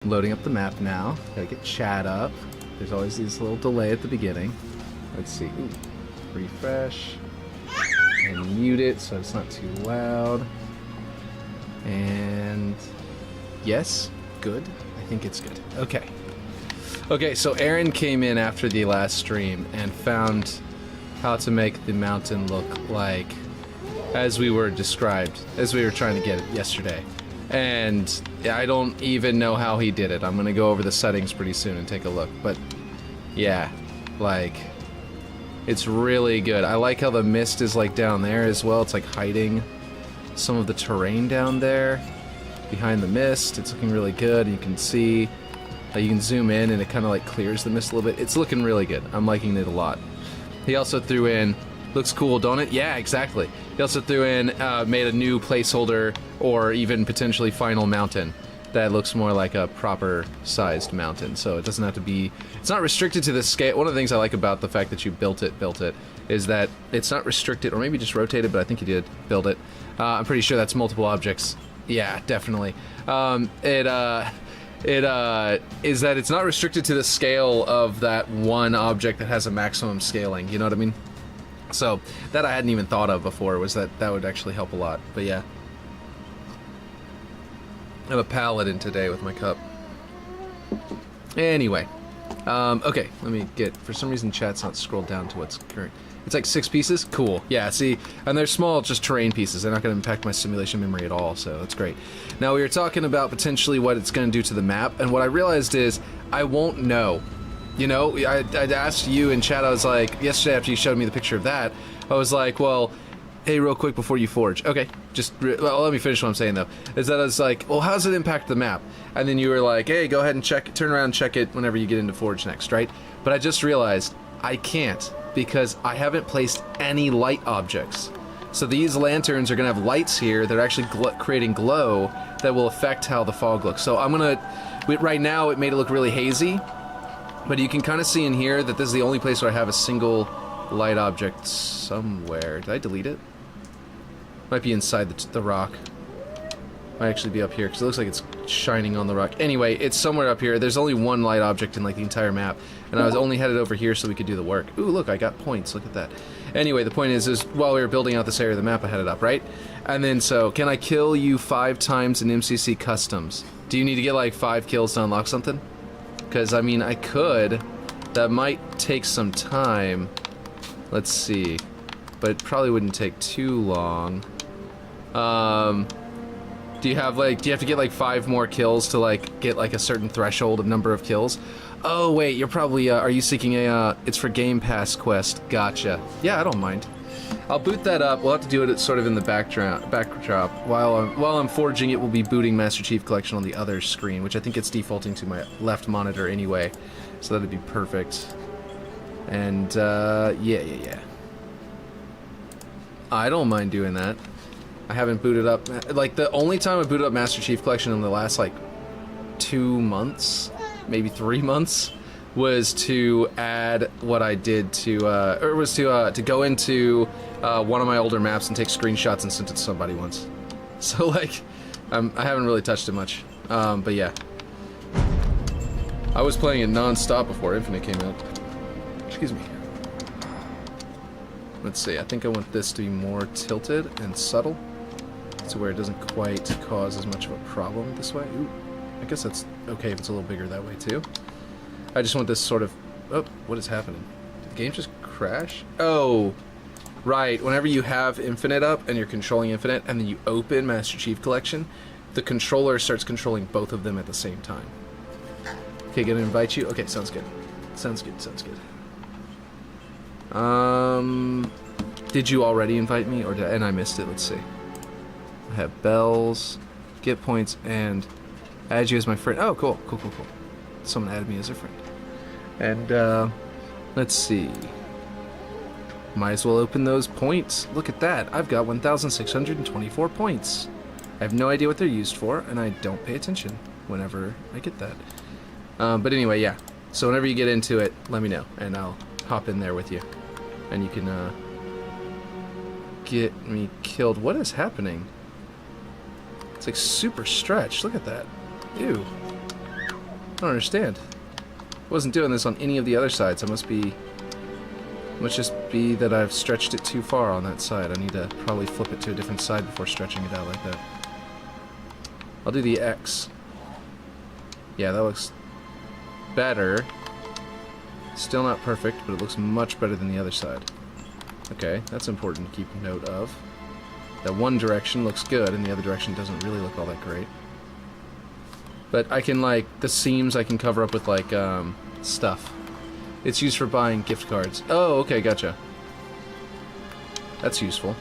Loading up the map now. Gotta get chat up. There's always this little delay at the beginning. Let's see. Ooh. Refresh. And mute it so it's not too loud. And yes, good. I think it's good. Okay. Okay, so Aaron came in after the last stream and found how to make the mountain look like as we were described, as we were trying to get it yesterday. And I don't even know how he did it. I'm gonna go over the settings pretty soon and take a look. But yeah, like, it's really good. I like how the mist is like down there as well. It's like hiding some of the terrain down there behind the mist. It's looking really good. You can see, you can zoom in and it kind of like clears the mist a little bit. It's looking really good. I'm liking it a lot. He also threw in, looks cool, don't it? Yeah, exactly. He also threw in, made a new placeholder or even potentially final mountain that looks more like a proper sized mountain. So it doesn't have to be, it's not restricted to the scale. One of the things I like about the fact that you built it, is that it's not restricted, or maybe just rotated, but I think you did build it. I'm pretty sure that's multiple objects. Yeah, definitely. Is that it's not restricted to the scale of that one object that has a maximum scaling, you know what I mean? So, that I hadn't even thought of before, was that would actually help a lot, but yeah. I have a paladin today with my cup. Anyway. Okay, let me get, for some reason chat's not scrolled down to what's current. It's like 6 pieces? Cool. Yeah, see, and they're small, just terrain pieces. They're not going to impact my simulation memory at all, so that's great. Now, we were talking about potentially what it's going to do to the map, and what I realized is, I won't know. You know, I'd asked you in chat, I was like, yesterday after you showed me the picture of that, I was like, well, hey, real quick before you forge. Okay, well, let me finish what I'm saying, though. Is that I was like, well, how does it impact the map? And then you were like, hey, go ahead and turn around and check it whenever you get into forge next, right? But I just realized I can't, because I haven't placed any light objects. So these lanterns are going to have lights here that are actually creating glow that will affect how the fog looks. So I'm going to, right now it made it look really hazy, but you can kind of see in here that this is the only place where I have a single light object somewhere. Did I delete it? Might be inside the rock. Might actually be up here, because it looks like it's shining on the rock. Anyway, it's somewhere up here. There's only one light object in like the entire map, and I was only headed over here so we could do the work. Ooh, look, I got points. Look at that. Anyway, the point is while we were building out this area of the map, I had it up, right? And then, so, can I kill you 5 times in MCC Customs? Do you need to get like 5 kills to unlock something? Because, I mean, I could. That might take some time. Let's see. But it probably wouldn't take too long. Do you have to get like 5 more kills to like get like a certain threshold of number of kills? Oh wait, you're probably, are you seeking a, it's for Game Pass quest. Gotcha. Yeah, I don't mind. I'll boot that up. We'll have to do it sort of in the backdrop. While I'm forging it, we'll be booting Master Chief Collection on the other screen, which I think it's defaulting to my left monitor anyway. So that'd be perfect. And, yeah. I don't mind doing that. I haven't booted up, like, the only time I booted up Master Chief Collection in the last, like, 2 months, maybe 3 months, was to add what I did to, to go into one of my older maps and take screenshots and send it to somebody once. So, like, I haven't really touched it much, but yeah. I was playing it non-stop before Infinite came out. Excuse me. Let's see, I think I want this to be more tilted and subtle, to where it doesn't quite cause as much of a problem this way. Ooh, I guess that's okay if it's a little bigger that way too. I just want this sort of, oh, what is happening? Did the game just crash? Oh, right, whenever you have Infinite up and you're controlling Infinite and then you open Master Chief Collection, the controller starts controlling both of them at the same time. Okay, gonna invite you? Okay, sounds good. Sounds good. Did you already invite me, or and I missed it? Let's see. I have bells, get points, and add you as my friend. Oh, cool. Someone added me as a friend. And, let's see. Might as well open those points. Look at that. I've got 1,624 points. I have no idea what they're used for, and I don't pay attention whenever I get that. But anyway, yeah. So whenever you get into it, let me know, and I'll hop in there with you. And you can, get me killed. What is happening? It's like super stretched. Look at that. Ew. don't understand. I wasn't doing this on any of the other sides. Must just be that I've stretched it too far on that side. I need to probably flip it to a different side before stretching it out like that. I'll do the X. Yeah, that looks better. Still not perfect, but it looks much better than the other side. Okay, that's important to keep note of. That one direction looks good, and the other direction doesn't really look all that great. But I can, like, the seams I can cover up with, like, stuff. It's used for buying gift cards. Oh, okay, gotcha. That's useful.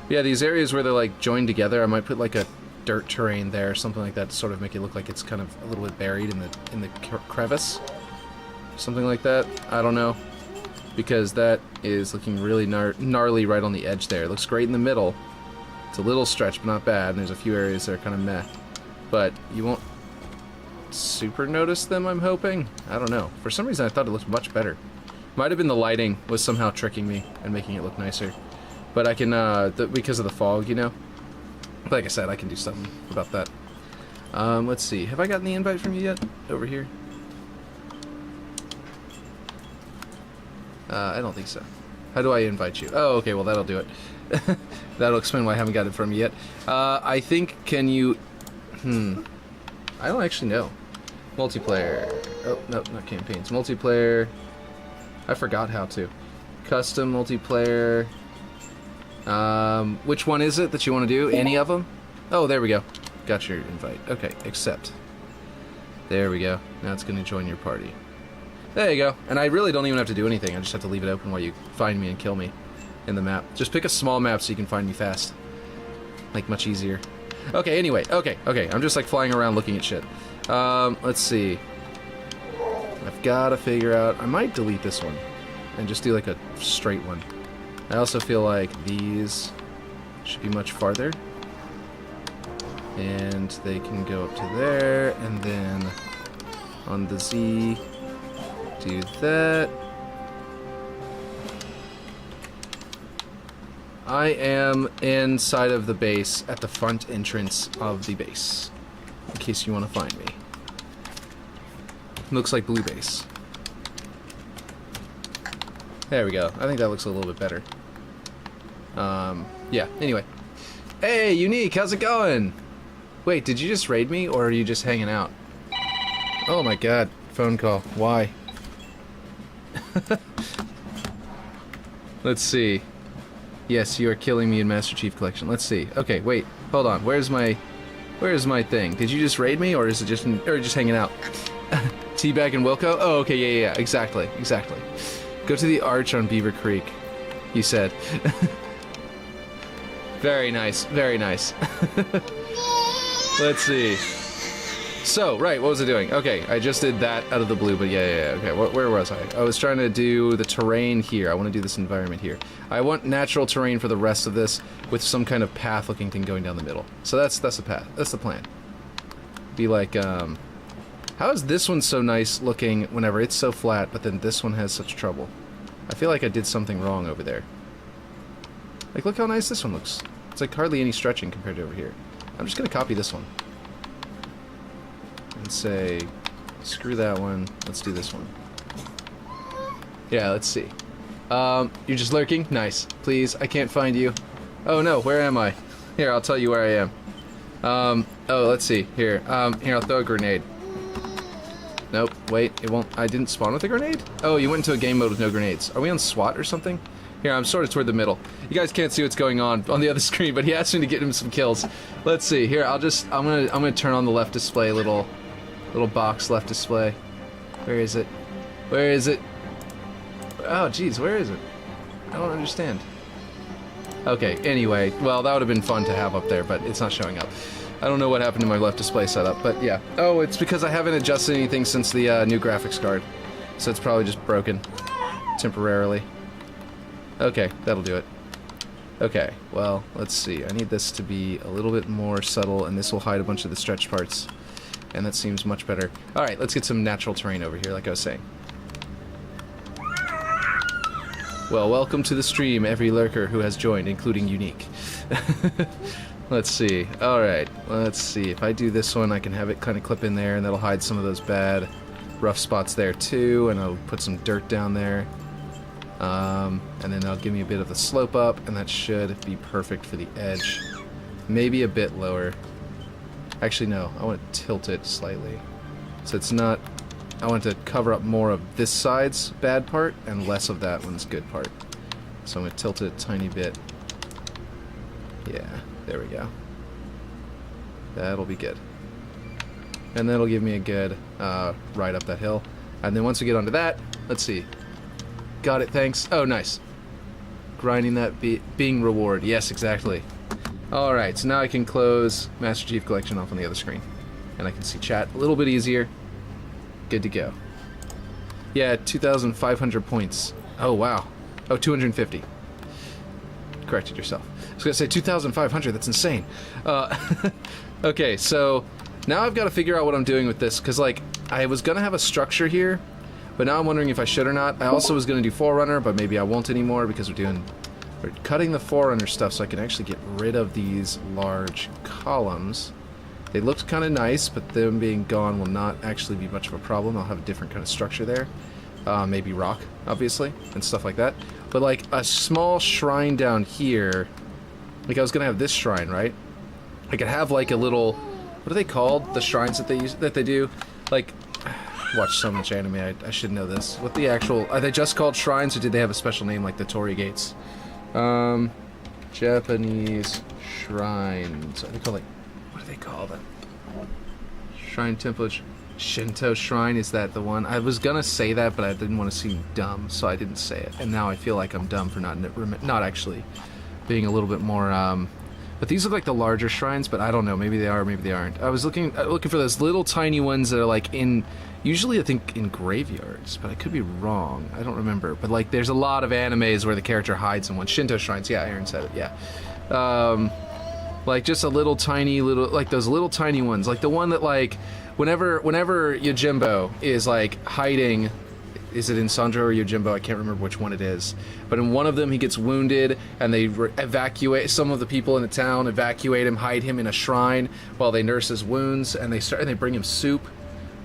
Yeah, these areas where they're, like, joined together, I might put, like, a dirt terrain there, or something like that, to sort of make it look like it's kind of a little bit buried in the crevice. Something like that. I don't know. Because that is looking really gnarly right on the edge there. It looks great in the middle. It's a little stretched, but not bad, and there's a few areas that are kind of meh. But you won't super notice them, I'm hoping? I don't know. For some reason, I thought it looked much better. Might have been the lighting was somehow tricking me and making it look nicer. But I can, because of the fog, you know? Like I said, I can do something about that. Let's see. Have I gotten the invite from you yet? Over here? I don't think so. How do I invite you? Oh, okay, well, that'll do it. That'll explain why I haven't got it from you yet. I think, can you... I don't actually know. Multiplayer. Oh, no, not campaigns. Multiplayer. I forgot how to. Custom multiplayer. Which one is it that you want to do? Any of them? Oh, there we go. Got your invite. Okay, accept. There we go. Now it's going to join your party. There you go. And I really don't even have to do anything. I just have to leave it open while you find me and kill me in the map. Just pick a small map so you can find me fast. Like, much easier. Okay, anyway. Okay. I'm just, like, flying around looking at shit. Let's see. I've got to figure out... I might delete this one and just do, like, a straight one. I also feel like these should be much farther. And they can go up to there, and then on the Z... do that. I am inside of the base at the front entrance of the base, in case you want to find me. Looks like blue base. There we go. I think that looks a little bit better. Yeah, anyway. Hey, Unique, how's it going? Wait, did you just raid me, or are you just hanging out? Oh my god, phone call. Why? Let's see. Yes, you are killing me in Master Chief Collection. Let's see. Okay, wait. Hold on. Where's my thing? Did you just raid me, or is it just hanging out? Teabag and Wilco? Oh, okay, yeah. Exactly. Go to the arch on Beaver Creek, he said. Very nice. Let's see. So, right, what was I doing? Okay, I just did that out of the blue, but yeah, okay, where was I? I was trying to do the terrain here. I want to do this environment here. I want natural terrain for the rest of this with some kind of path-looking thing going down the middle. So that's the path. That's the plan. Be like, how is this one so nice looking whenever it's so flat, but then this one has such trouble? I feel like I did something wrong over there. Like, look how nice this one looks. It's like hardly any stretching compared to over here. I'm just going to copy this one. And say, screw that one, let's do this one. Yeah, let's see. You're just lurking? Nice. Please, I can't find you. Oh no, where am I? Here, I'll tell you where I am. Oh, let's see. Here, here, I'll throw a grenade. Nope, wait, it won't, I didn't spawn with a grenade? Oh, you went into a game mode with no grenades. Are we on SWAT or something? Here, I'm sort of toward the middle. You guys can't see what's going on the other screen, but he asked me to get him some kills. Let's see. Here, I'm gonna turn on the left display, little box left display. Where is it? Oh, geez, where is it? I don't understand. Okay, anyway, well, that would have been fun to have up there, but it's not showing up. I don't know what happened to my left display setup, but yeah. Oh, it's because I haven't adjusted anything since the new graphics card. So it's probably just broken temporarily. Okay, that'll do it. Okay, well, let's see. I need this to be a little bit more subtle, and this will hide a bunch of the stretch parts. And that seems much better. Alright, let's get some natural terrain over here, like I was saying. Well, welcome to the stream, every lurker who has joined, including Unique. Let's see. Alright, let's see. If I do this one, I can have it kind of clip in there, and that'll hide some of those bad rough spots there too, and I'll put some dirt down there. And then that'll give me a bit of the slope up, and that should be perfect for the edge. Maybe a bit lower. Actually, no. I want to tilt it slightly. So it's not... I want to cover up more of this side's bad part, and less of that one's good part. So I'm going to tilt it a tiny bit. Yeah, there we go. That'll be good. And that'll give me a good ride up that hill. And then once we get onto that, let's see. Got it, thanks. Oh, nice. Grinding that being reward. Yes, exactly. Alright, so now I can close Master Chief Collection off on the other screen. And I can see chat a little bit easier. Good to go. Yeah, 2,500 points. Oh, wow. Oh, 250. Corrected yourself. I was going to say 2,500, that's insane. Okay, so now I've got to figure out what I'm doing with this, because, like, I was going to have a structure here, but now I'm wondering if I should or not. I also was going to do Forerunner, but maybe I won't anymore, because we're cutting the Forerunner stuff so I can actually get rid of these large columns. They looked kind of nice, but them being gone will not actually be much of a problem. I'll have a different kind of structure there. Maybe rock, obviously, and stuff like that. But, like, a small shrine down here, like I was going to have this shrine, right? I could have, like, a little... What are they called? The shrines that they do? Like, watch so much anime, I should know this. What the actual... Are they just called shrines, or did they have a special name, like the Torii Gates? Japanese shrines. Are they called, like... What do they call them? Shrine temple... Shinto shrine, is that the one? I was gonna say that, but I didn't want to seem dumb, so I didn't say it. And now I feel like I'm dumb for not actually being a little bit more, But these look like the larger shrines, but I don't know. Maybe they are, maybe they aren't. I was looking for those little tiny ones that are like in... Usually I think in graveyards, but I could be wrong. I don't remember. But like there's a lot of animes where the character hides in one. Shinto shrines, yeah, Aaron said it, yeah. Like just a little tiny, like those little tiny ones. Like the one that like... Whenever Yojimbo is like hiding, is it in Sanjo or Yojimbo? I can't remember which one it is. But in one of them, he gets wounded, and they evacuate. Some of the people in the town evacuate him, hide him in a shrine while they nurse his wounds, and they bring him soup.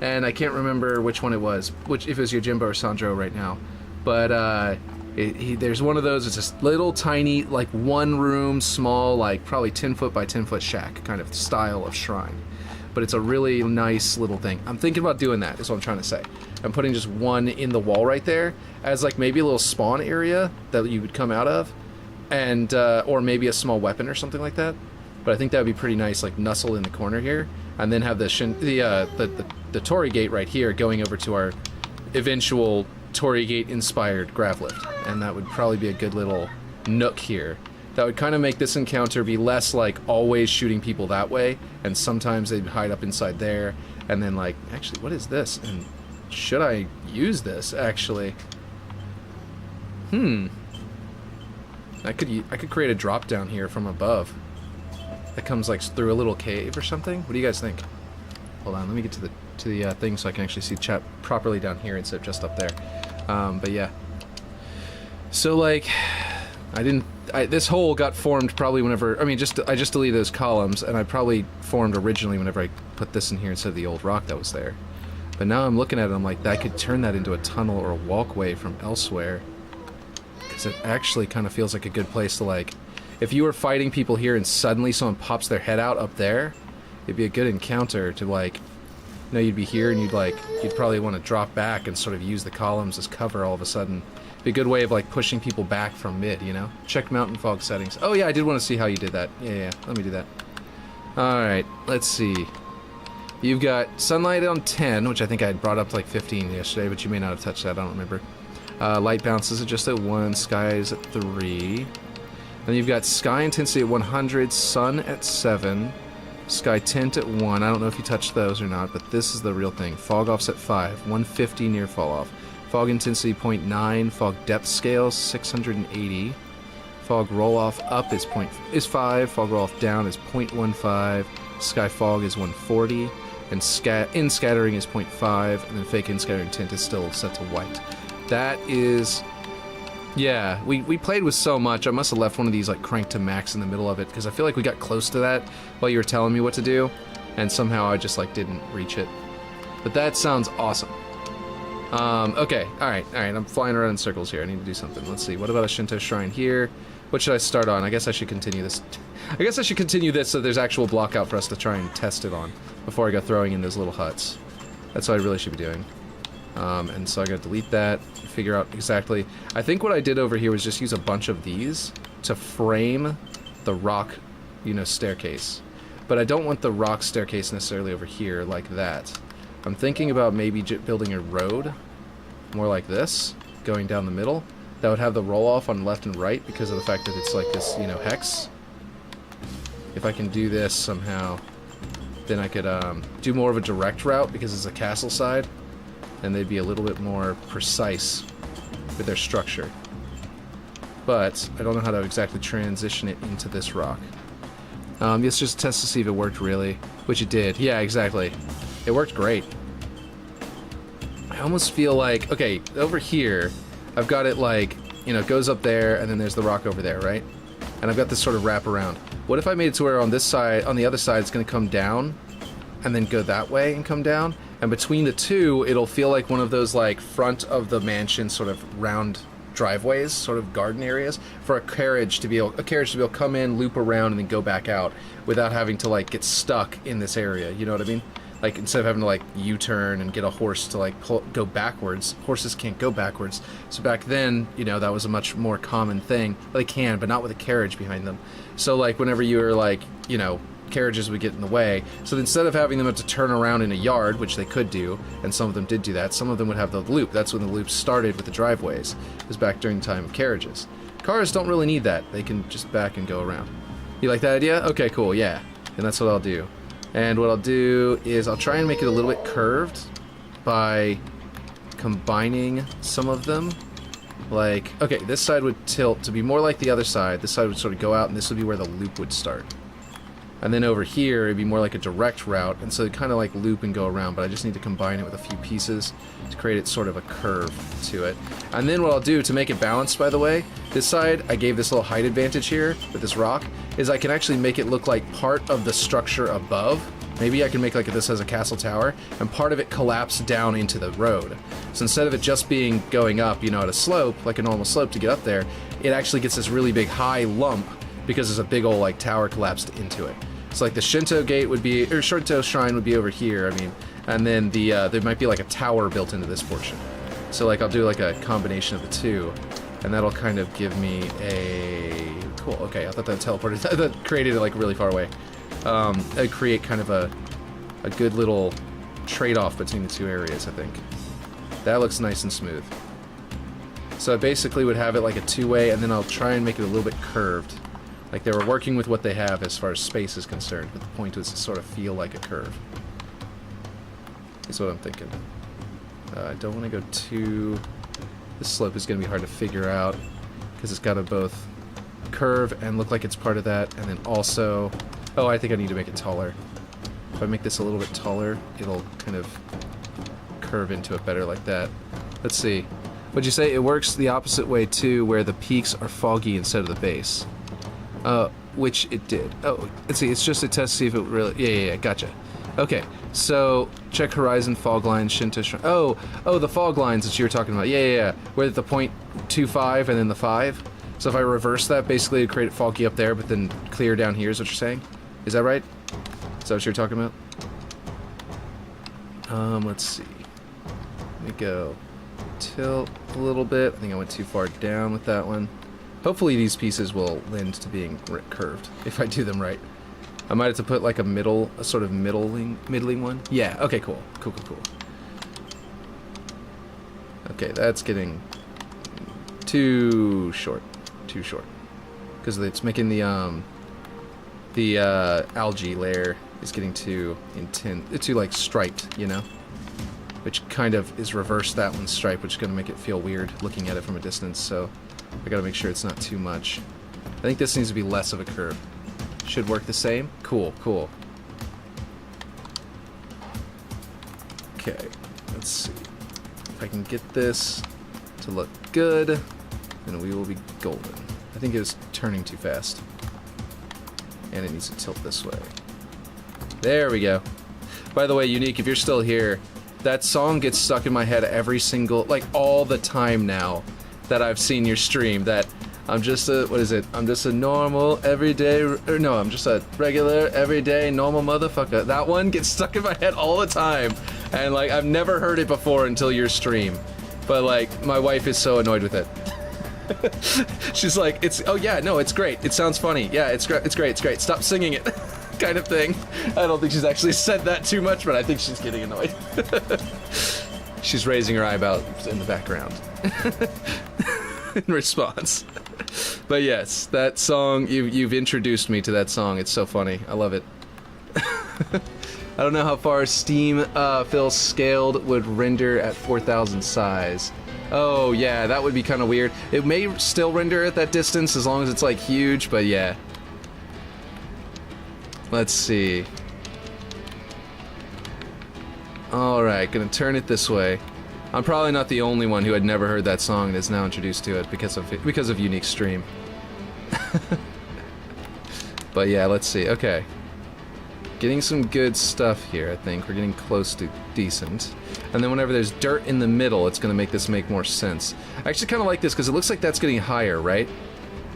And I can't remember which one it was, if it was Yojimbo or Sanjo right now. But there's one of those. It's this little tiny, like one room, small, like probably 10 foot by 10 foot shack kind of style of shrine. But it's a really nice little thing. I'm thinking about doing that, is what I'm trying to say. I'm putting just one in the wall right there as like maybe a little spawn area that you would come out of, and or maybe a small weapon or something like that. But I think that would be pretty nice, like Nuzzle in the corner here, and then have the Torii Gate right here going over to our eventual Torii Gate inspired grav lift, and that would probably be a good little nook here. That would kind of make this encounter be less like always shooting people that way, and sometimes they'd hide up inside there, and then like, actually, what is this? And should I use this, actually? I could create a drop down here from above that comes like through a little cave or something. What do you guys think? Hold on, let me get to the thing so I can actually see chat properly down here instead of just up there. But yeah. So like, this hole got formed probably whenever, I just deleted those columns, and I probably formed originally whenever I put this in here instead of the old rock that was there. But now I'm looking at it, I'm like, I could turn that into a tunnel or a walkway from elsewhere. Because it actually kind of feels like a good place to like, if you were fighting people here and suddenly someone pops their head out up there, it'd be a good encounter to like, you know, you'd be here and you'd probably want to drop back and sort of use the columns as cover all of a sudden. Be a good way of like pushing people back from mid, you know? Check mountain fog settings. Oh yeah, I did want to see how you did that. Yeah, let me do that. Alright, let's see. You've got sunlight on 10, which I think I had brought up to like 15 yesterday, but you may not have touched that, I don't remember. Light bounces are just at 1, sky is at 3. Then you've got sky intensity at 100, sun at 7, sky tint at 1. I don't know if you touched those or not, but this is the real thing. Fog off's at 5, 150 near fall off. Fog intensity 0.9, fog depth scale 680, fog roll off up is 5, fog roll off down is 0.15, sky fog is 140, and in scattering is 0.5, and then fake in scattering tint is still set to white. That is Yeah, we played with so much. I must have left one of these like cranked to max in the middle of it because I feel like we got close to that while you were telling me what to do, and somehow I just like didn't reach it. But that sounds awesome. Okay, all right. I'm flying around in circles here. I need to do something. Let's see. What about a Shinto shrine here? What should I start on? I guess I should continue this. I guess I should continue this so there's actual block out for us to try and test it on before I go throwing in those little huts. That's what I really should be doing. And so I gotta delete that, figure out exactly. I think what I did over here was just use a bunch of these to frame the rock, you know, staircase. But I don't want the rock staircase necessarily over here like that. I'm thinking about maybe building a road, more like this, going down the middle. That would have the roll-off on left and right because of the fact that it's like this, you know, hex. If I can do this somehow, then I could do more of a direct route because it's a castle side, and they'd be a little bit more precise with their structure. But I don't know how to exactly transition it into this rock. Let's just test to see if it worked really, which it did. Yeah, exactly. It worked great. I almost feel like, okay, over here, I've got it like, you know, it goes up there, and then there's the rock over there, right? And I've got this sort of wrap around. What if I made it to where on this side, on the other side, it's going to come down, and then go that way and come down? And between the two, it'll feel like one of those, like, front of the mansion sort of round driveways, sort of garden areas, for a carriage to be able to come in, loop around, and then go back out without having to, like, get stuck in this area, you know what I mean? Like, instead of having to, like, U-turn and get a horse to, like, go backwards. Horses can't go backwards. So back then, you know, that was a much more common thing. Well, they can, but not with a carriage behind them. So, like, whenever you were, like, you know, carriages would get in the way. So instead of having them have to turn around in a yard, which they could do, and some of them did do that, some of them would have the loop. That's when the loop started with the driveways. It was back during the time of carriages. Cars don't really need that. They can just back and go around. You like that idea? Okay, cool, yeah. And that's what I'll do. And what I'll do is I'll try and make it a little bit curved by combining some of them. Like, okay, this side would tilt to be more like the other side. This side would sort of go out, and this would be where the loop would start. And then over here, it'd be more like a direct route, and so it kind of like loop and go around, but I just need to combine it with a few pieces to create it sort of a curve to it. And then what I'll do to make it balanced, by the way, this side, I gave this little height advantage here with this rock, is I can actually make it look like part of the structure above. Maybe I can make like this as a castle tower, and part of it collapse down into the road. So instead of it just being going up, you know, at a slope, like a normal slope to get up there, it actually gets this really big high lump because there's a big old like tower collapsed into it. So like the Shinto gate would be, or Shinto shrine would be over here, I mean, and then the there might be like a tower built into this portion. So like I'll do like a combination of the two, and that'll kind of give me a, cool, okay, I thought that teleported, that created it like really far away. It'd create kind of a good little trade-off between the two areas, I think. That looks nice and smooth. So I basically would have it like a two-way, and then I'll try and make it a little bit curved. Like they were working with what they have as far as space is concerned, but the point was to sort of feel like a curve. Is what I'm thinking. I don't want to go too... This slope is going to be hard to figure out, because it's got to both curve and look like it's part of that, and then also... Oh, I think I need to make it taller. If I make this a little bit taller, it'll kind of curve into it better like that. Let's see. What'd you say? It works the opposite way too, where the peaks are foggy instead of the base. Which it did. Oh, let's see, it's just a test to see if it really... Yeah, gotcha. Okay, so check horizon, fog lines, Shinto shrine. Oh, the fog lines that you were talking about. Yeah. Where the 0.25 and then the 5. So if I reverse that, basically it'd create it foggy up there, but then clear down here is what you're saying? Is that right? Is that what you're talking about? Let's see. Let me go tilt a little bit. I think I went too far down with that one. Hopefully these pieces will lend to being curved, if I do them right. I might have to put like a sort of middling one. Yeah, okay, cool. Cool. Okay, that's getting too short. Because it's making the algae layer is getting too intense, too like striped, you know? Which kind of is reverse that one's stripe, which is going to make it feel weird looking at it from a distance, so I gotta make sure it's not too much. I think this needs to be less of a curve. Should work the same? Cool. Okay, let's see. If I can get this to look good. and we will be golden. I think it was turning too fast. And it needs to tilt this way. There we go. By the way, Unique, if you're still here, that song gets stuck in my head every single, like, all the time now that I've seen your stream. That I'm just a, what is it? I'm just a normal, everyday, or no, I'm just a regular, everyday, normal motherfucker. That one gets stuck in my head all the time. And, like, I've never heard it before until your stream. But, like, my wife is so annoyed with it. She's like, oh yeah, no, it's great. It sounds funny. Yeah, it's great. Stop singing it. Kind of thing. I don't think she's actually said that too much, but I think she's getting annoyed. She's raising her eyebrows in the background. In response. But yes, that song, you've introduced me to that song. It's so funny. I love it. I don't know how far Steam fill scaled would render at 4000 size. Oh yeah, that would be kind of weird. It may still render at that distance as long as it's like huge, but yeah. Let's see. Alright, gonna turn it this way. I'm probably not the only one who had never heard that song and is now introduced to it because of Unique stream. But yeah, let's see. Okay. Getting some good stuff here, I think. We're getting close to decent. And then whenever there's dirt in the middle, it's going to make this make more sense. I actually kind of like this because it looks like that's getting higher, right?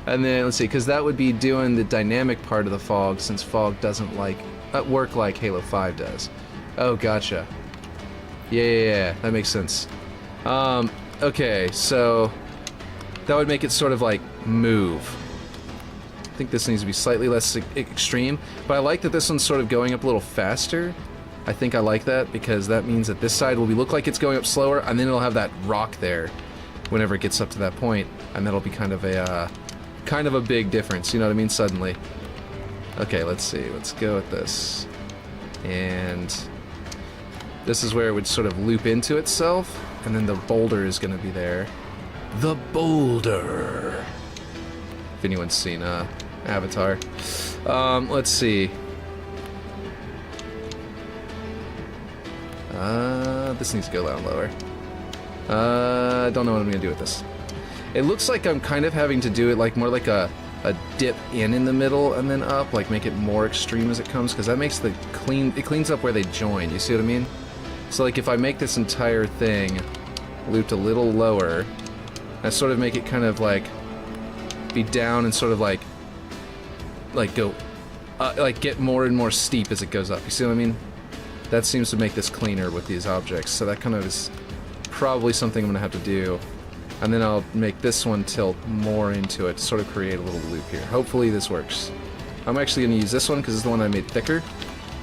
And then, let's see, because that would be doing the dynamic part of the fog, since fog doesn't like work like Halo 5 does. Oh, gotcha. Yeah, that makes sense. Okay, so that would make it sort of like move. I think this needs to be slightly less extreme, but I like that this one's sort of going up a little faster. I think I like that because that means that this side will look like it's going up slower, and then it'll have that rock there whenever it gets up to that point, and that'll be kind of a big difference, you know what I mean, suddenly. Okay, let's see, let's go with this. And this is where it would sort of loop into itself, and then the boulder is going to be there. The boulder! If anyone's seen Avatar. Let's see. This needs to go down lower. I don't know what I'm gonna do with this. It looks like I'm kind of having to do it like more like a dip in the middle and then up, like make it more extreme as it comes, because that makes it cleans up where they join, you see what I mean? So like if I make this entire thing looped a little lower, I sort of make it kind of like be down and sort of like go like get more and more steep as it goes up, you see what I mean? That seems to make this cleaner with these objects, so that kind of is probably something I'm gonna have to do. And then I'll make this one tilt more into it to sort of create a little loop here. Hopefully this works. I'm actually gonna use this one because it's the one I made thicker,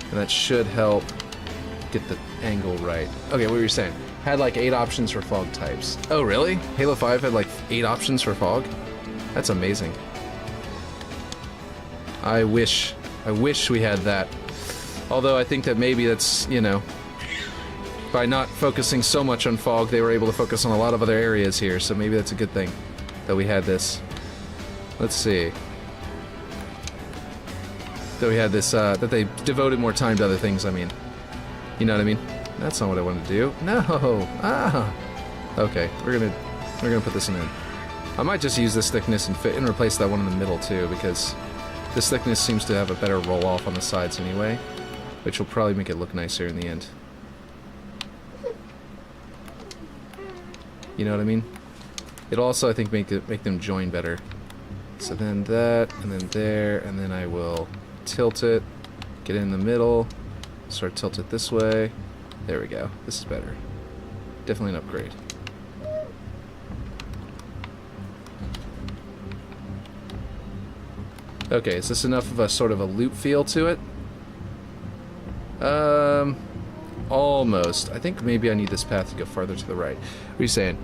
and that should help get the angle right. Okay, what were you saying? Had like 8 options for fog types. Oh really? Halo 5 had like 8 options for fog? That's amazing. I wish we had that. Although I think that maybe that's, you know, by not focusing so much on fog, they were able to focus on a lot of other areas here, so maybe that's a good thing that we had this. Let's see. That we had this, that they devoted more time to other things, I mean. You know what I mean? That's not what I wanted to do. No! Ah! Okay, we're gonna put this in. I might just use this thickness and replace that one in the middle too, because this thickness seems to have a better roll-off on the sides anyway, which will probably make it look nicer in the end. You know what I mean? It'll also, I think, make them join better. So then that, and then there, and then I will tilt it, get it in the middle, sort of tilt it this way. There we go. This is better. Definitely an upgrade. Okay, is this enough of a sort of a loop feel to it? Almost. I think maybe I need this path to go farther to the right. What are you saying?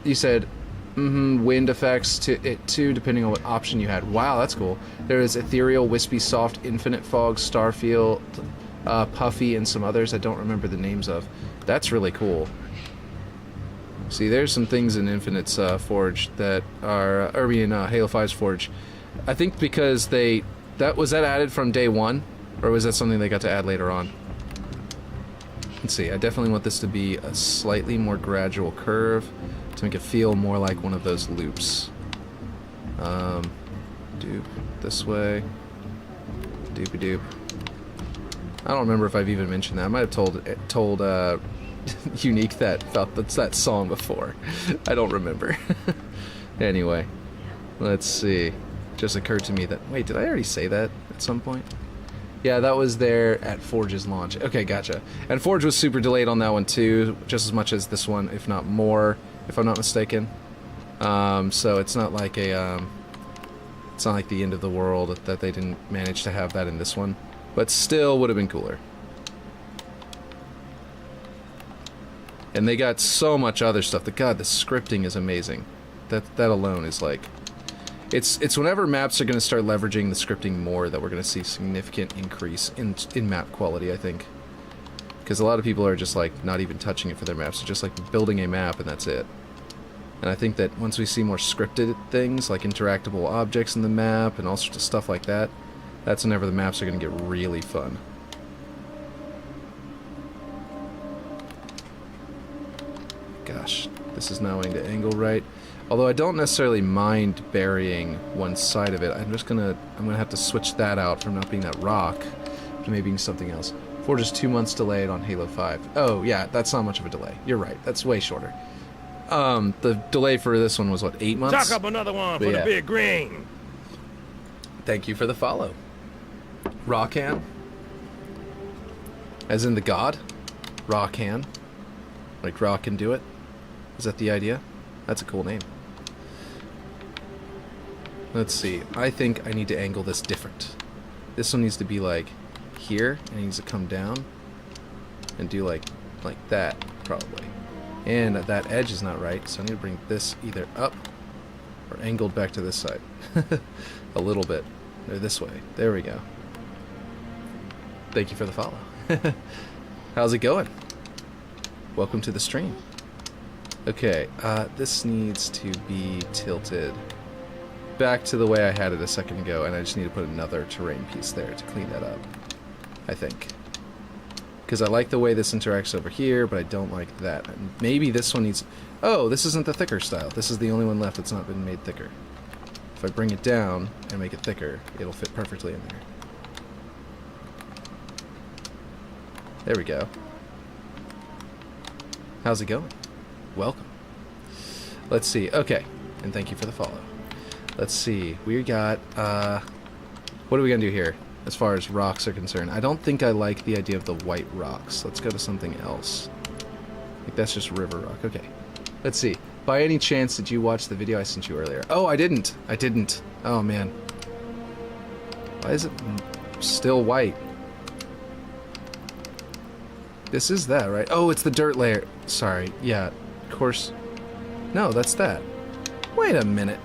You said, wind effects to it too, depending on what option you had. Wow, that's cool. There is ethereal, wispy, soft, infinite fog, starfield, puffy, and some others I don't remember the names of. That's really cool. See, there's some things in Infinite's Forge that are, or in Halo 5's Forge. I think because was that added from day one, or was that something they got to add later on? Let's see, I definitely want this to be a slightly more gradual curve to make it feel more like one of those loops. Doop, this way. Doopy-doop. I don't remember if I've even mentioned that. I might have told Unique about that song before. I don't remember. Anyway, let's see. Just occurred to me that, wait, did I already say that at some point? Yeah, that was there at Forge's launch. Okay, gotcha. And Forge was super delayed on that one too, just as much as this one, if not more, if I'm not mistaken. So it's not like it's not like the end of the world that they didn't manage to have that in this one, but still would have been cooler. And they got so much other stuff. God, the scripting is amazing. That alone is like, it's whenever maps are going to start leveraging the scripting more that we're going to see significant increase in map quality, I think. Because a lot of people are just like not even touching it for their maps. They're just like building a map and that's it. And I think that once we see more scripted things, like interactable objects in the map and all sorts of stuff like that, that's whenever the maps are going to get really fun. Gosh, this is now aimed at angle right. Although I don't necessarily mind burying one side of it, I'm gonna have to switch that out from not being that rock to maybe being something else. Forge is 2 months delayed on Halo 5. Oh yeah, that's not much of a delay. You're right, that's way shorter. The delay for this one was what, 8 months? Talk up another one for the big green. Thank you for the follow. Rawcan. As in the god? Rawcan. Like Raw can do it? Is that the idea? That's a cool name. Let's see. I think I need to angle this different. This one needs to be like here, and it needs to come down and do like that, probably. And that edge is not right, so I need to bring this either up or angled back to this side. A little bit. Or this way. There we go. Thank you for the follow. How's it going? Welcome to the stream. Okay, this needs to be tilted back to the way I had it a second ago, and I just need to put another terrain piece there to clean that up, I think. Because I like the way this interacts over here, but I don't like that. And maybe this one needs... Oh, this isn't the thicker style. This is the only one left that's not been made thicker. If I bring it down and make it thicker, it'll fit perfectly in there. There we go. How's it going? Welcome. Let's see. Okay. And thank you for the follow. Let's see. We got, what are we going to do here as far as rocks are concerned? I don't think I like the idea of the white rocks. Let's go to something else. I think that's just river rock. Okay. Let's see. By any chance, did you watch the video I sent you earlier? Oh, I didn't. I didn't. Oh, man. Why is it still white? This is that, right? Oh, it's the dirt layer. Sorry. Yeah, of course. No, that's that. Wait a minute.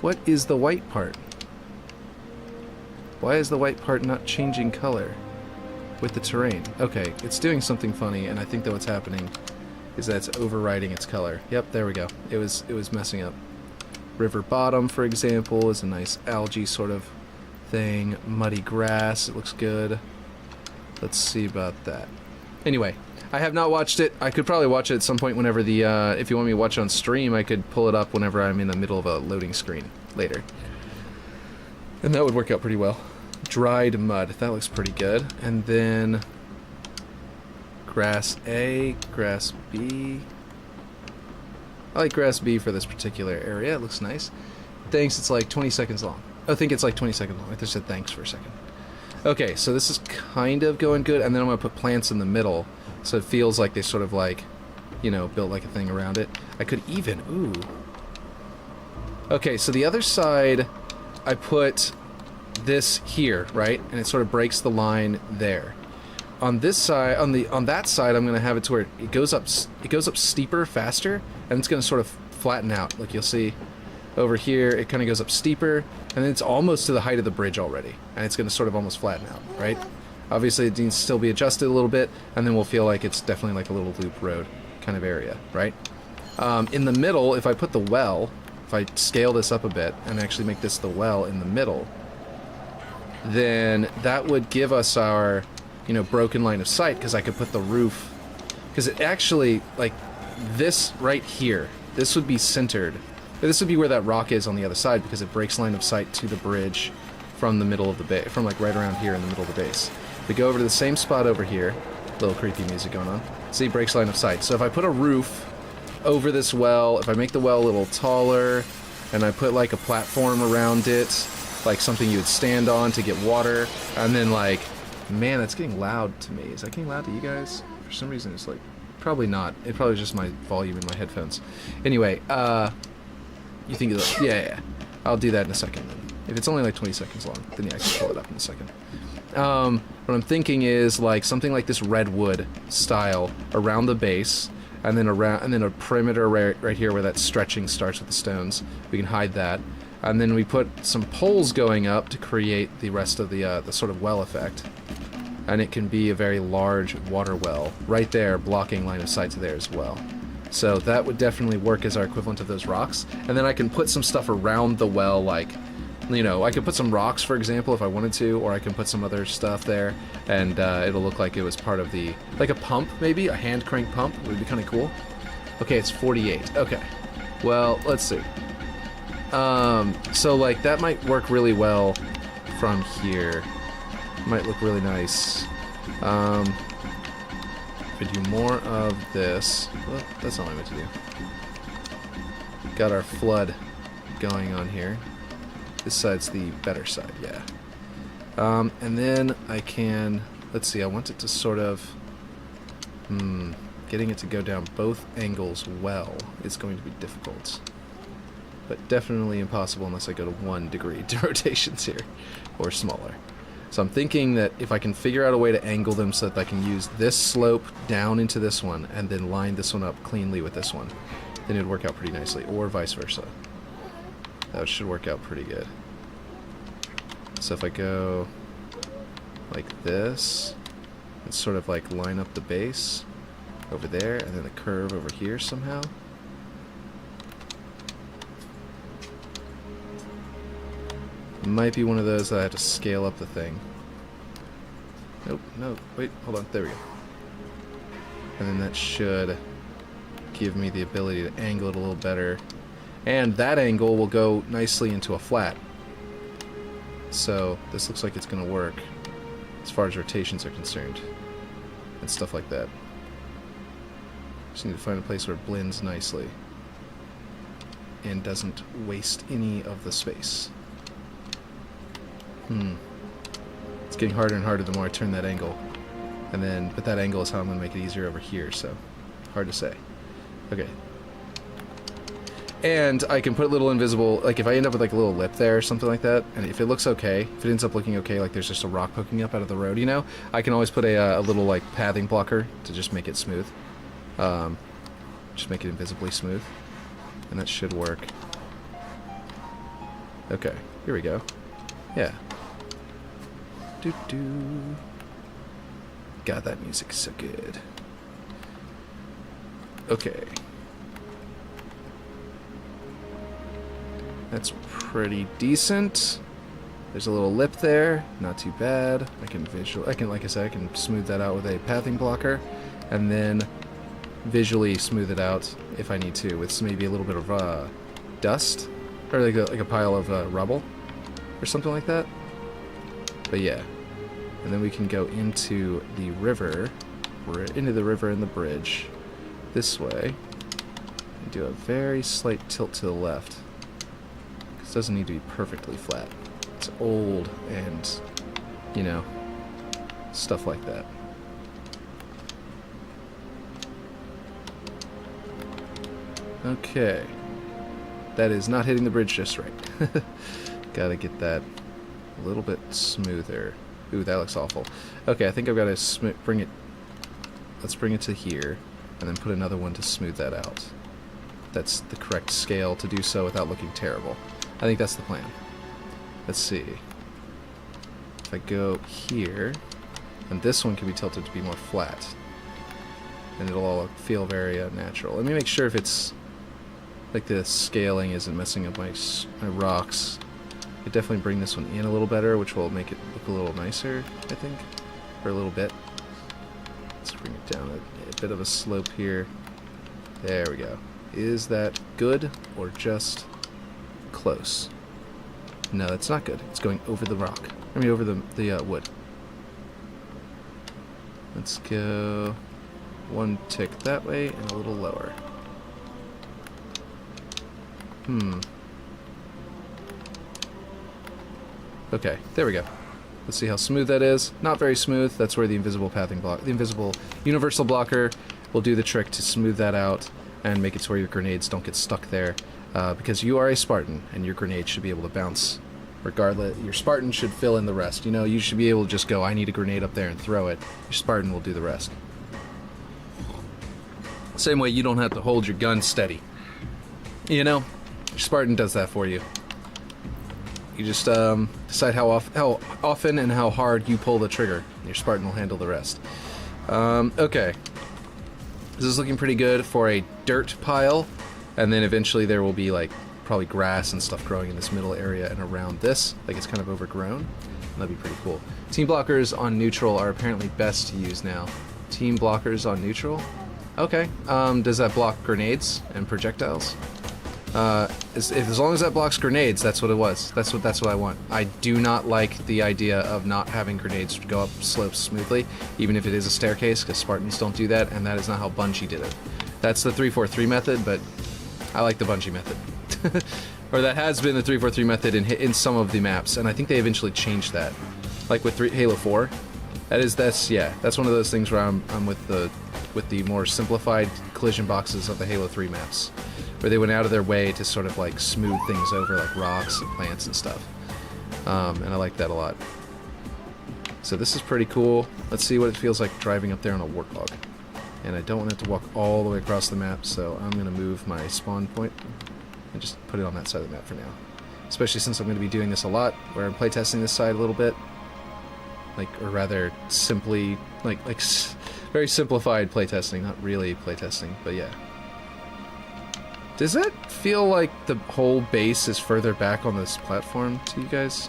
What is the white part? Why is the white part not changing color with the terrain? Okay, it's doing something funny, and I think that what's happening is that it's overriding its color. Yep, there we go. It was messing up. River bottom, for example, is a nice algae sort of thing. Muddy grass, it looks good. Let's see about that. Anyway, I have not watched it. I could probably watch it at some point whenever the, if you want me to watch it on stream, I could pull it up whenever I'm in the middle of a loading screen later. And that would work out pretty well. Dried mud, that looks pretty good. And then grass A, grass B. I like grass B for this particular area. It looks nice. Thanks, it's like 20 seconds long. I think it's like 20 seconds long. I just said thanks for a second. Okay, so this is kind of going good, and then I'm going to put plants in the middle, so it feels like they sort of like, you know, built like a thing around it. I could even, ooh. Okay, so the other side, I put this here, right? And it sort of breaks the line there. On this side, on that side, I'm going to have it to where it goes up steeper, faster, and it's going to sort of flatten out. Like you'll see over here, it kind of goes up steeper, and then it's almost to the height of the bridge already, and it's going to sort of almost flatten out, right? Obviously, it needs to still be adjusted a little bit, and then we'll feel like it's definitely like a little loop road kind of area, right? In the middle, if I put the well, if I scale this up a bit and actually make this the well in the middle, then that would give us our you know, broken line of sight, because I could put the roof, because it actually, like, this right here, this would be centered. This would be where that rock is on the other side, because it breaks line of sight to the bridge from the middle of the base, from like right around here in the middle of the base. We go over to the same spot over here, little creepy music going on. See, breaks line of sight. So if I put a roof over this well, if I make the well a little taller, and I put like a platform around it, like something you would stand on to get water, and then like, man, that's getting loud to me. Is that getting loud to you guys? For some reason, it's like, probably not. It probably just my volume in my headphones. Anyway, you think of yeah. I'll do that in a second then. If it's only like 20 seconds long, then yeah, I can pull it up in a second. What I'm thinking is like something like this redwood style around the base, and then a perimeter right here where that stretching starts with the stones. We can hide that, and then we put some poles going up to create the rest of the sort of well effect, and it can be a very large water well right there, blocking line of sight to there as well. So that would definitely work as our equivalent of those rocks, and then I can put some stuff around the well, like, you know, I could put some rocks, for example, if I wanted to, or I can put some other stuff there, and it'll look like it was part of the, like a pump, maybe? A hand crank pump would be kind of cool. Okay, it's 48. Okay. Well, let's see. So, like, that might work really well from here. Might look really nice. If I do more of this... Well, that's not what I meant to do. Got our flood going on here. This side's the better side, yeah. And then I can... Let's see, I want it to sort of... Getting it to go down both angles well is going to be difficult. But definitely impossible unless I go to 1 degree rotations here, or smaller. So I'm thinking that if I can figure out a way to angle them so that I can use this slope down into this one, and then line this one up cleanly with this one, then it would work out pretty nicely, or vice versa. That should work out pretty good. So if I go like this, and sort of like line up the base over there, and then the curve over here somehow. It might be one of those that I have to scale up the thing. Nope, no, wait, hold on, there we go. And then that should give me the ability to angle it a little better. And that angle will go nicely into a flat. So this looks like it's going to work as far as rotations are concerned. And stuff like that. Just need to find a place where it blends nicely. And doesn't waste any of the space. It's getting harder and harder the more I turn that angle. But that angle is how I'm going to make it easier over here, so hard to say. Okay. And I can put little invisible, like if I end up with like a little lip there or something like that, and if it looks okay, if it ends up looking okay, like there's just a rock poking up out of the road, you know, I can always put a little like pathing blocker to just make it smooth. Just make it invisibly smooth. And that should work. Okay, here we go. Yeah. Doo-doo. God, that music's so good. Okay. That's pretty decent. There's a little lip there, not too bad. Like I said, I can smooth that out with a pathing blocker, and then visually smooth it out if I need to with maybe a little bit of dust, or like a pile of rubble, or something like that. But yeah, and then we can go into the river, and the bridge, this way, and do a very slight tilt to the left. It doesn't need to be perfectly flat. It's old and, you know, stuff like that. Okay. That is not hitting the bridge just right. Gotta get that a little bit smoother. Ooh, that looks awful. Okay, I think I've got to bring it... Let's bring it to here, and then put another one to smooth that out. That's the correct scale to do so without looking terrible. I think that's the plan. Let's see. If I go here, and this one can be tilted to be more flat, and it'll all feel very natural. Let me make sure if it's like the scaling isn't messing up my rocks. I could definitely bring this one in a little better, which will make it look a little nicer, I think. for a little bit. Let's bring it down a bit of a slope here. There we go. Is that good or just close? No, that's not good. It's going over the rock. I mean, over the wood. Let's go one tick that way and a little lower. Okay, there we go. Let's see how smooth that is. Not very smooth. That's where the invisible pathing block, the invisible universal blocker will do the trick to smooth that out and make it so where your grenades don't get stuck there. Because you are a Spartan and your grenade should be able to bounce regardless. Your Spartan should fill in the rest. You know, you should be able to just go, I need a grenade up there and throw it. Your Spartan will do the rest. Same way you don't have to hold your gun steady. You know, your Spartan does that for you. You just decide how often and how hard you pull the trigger. Your Spartan will handle the rest. Okay. This is looking pretty good for a dirt pile, and then eventually there will be like probably grass and stuff growing in this middle area and around this. Like it's kind of overgrown. That'd be pretty cool. Team blockers on neutral are apparently best to use now. Team blockers on neutral? Okay. Does that block grenades and projectiles? As long as that blocks grenades, that's what it was. That's what I want. I do not like the idea of not having grenades go up slopes smoothly, even if it is a staircase, because Spartans don't do that, and that is not how Bungie did it. That's the 3-4-3 method, but I like the Bungie method. Or that has been the 3-4-3 method in some of the maps, and I think they eventually changed that. Like with Halo 4. That's one of those things where I'm with the more simplified collision boxes of the Halo 3 maps, where they went out of their way to sort of like smooth things over, like rocks and plants and stuff. And I like that a lot. So this is pretty cool. Let's see what it feels like driving up there on a Warthog. And I don't want it to walk all the way across the map, so I'm going to move my spawn point and just put it on that side of the map for now. Especially since I'm going to be doing this a lot, where I'm playtesting this side a little bit. Or rather, simply, very simplified playtesting, not really playtesting, but yeah. Does that feel like the whole base is further back on this platform to you guys?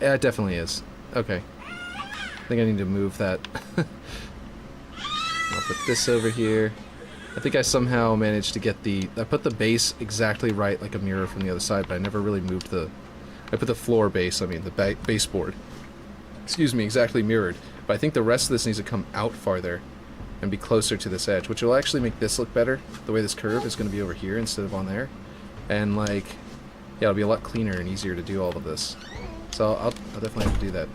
Yeah, it definitely is. Okay. I think I need to move that. I'll put this over here. I think I somehow managed to get I put the base exactly right, like a mirror from the other side, but I never really moved I put the floor base, the baseboard, excuse me, exactly mirrored. But I think the rest of this needs to come out farther and be closer to this edge, which will actually make this look better. The way this curve is going to be over here instead of on there. And yeah, it'll be a lot cleaner and easier to do all of this. So I'll definitely have to do that.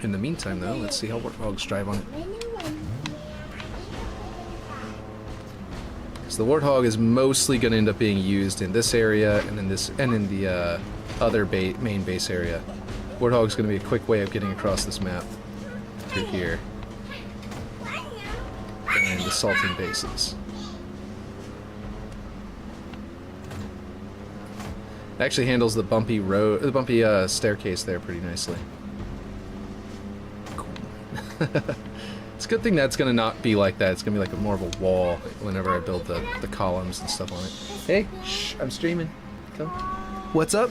In the meantime, though, let's see how Warthogs drive on it. Because the Warthog is mostly going to end up being used in this area and in the other main base area. Warthog's going to be a quick way of getting across this map through here. And assaulting bases. It actually handles the bumpy staircase there pretty nicely. Cool. It's a good thing that's gonna not be like that. It's gonna be like more of a wall whenever I build the columns and stuff on it. Hey, shh, I'm streaming. Come. What's up?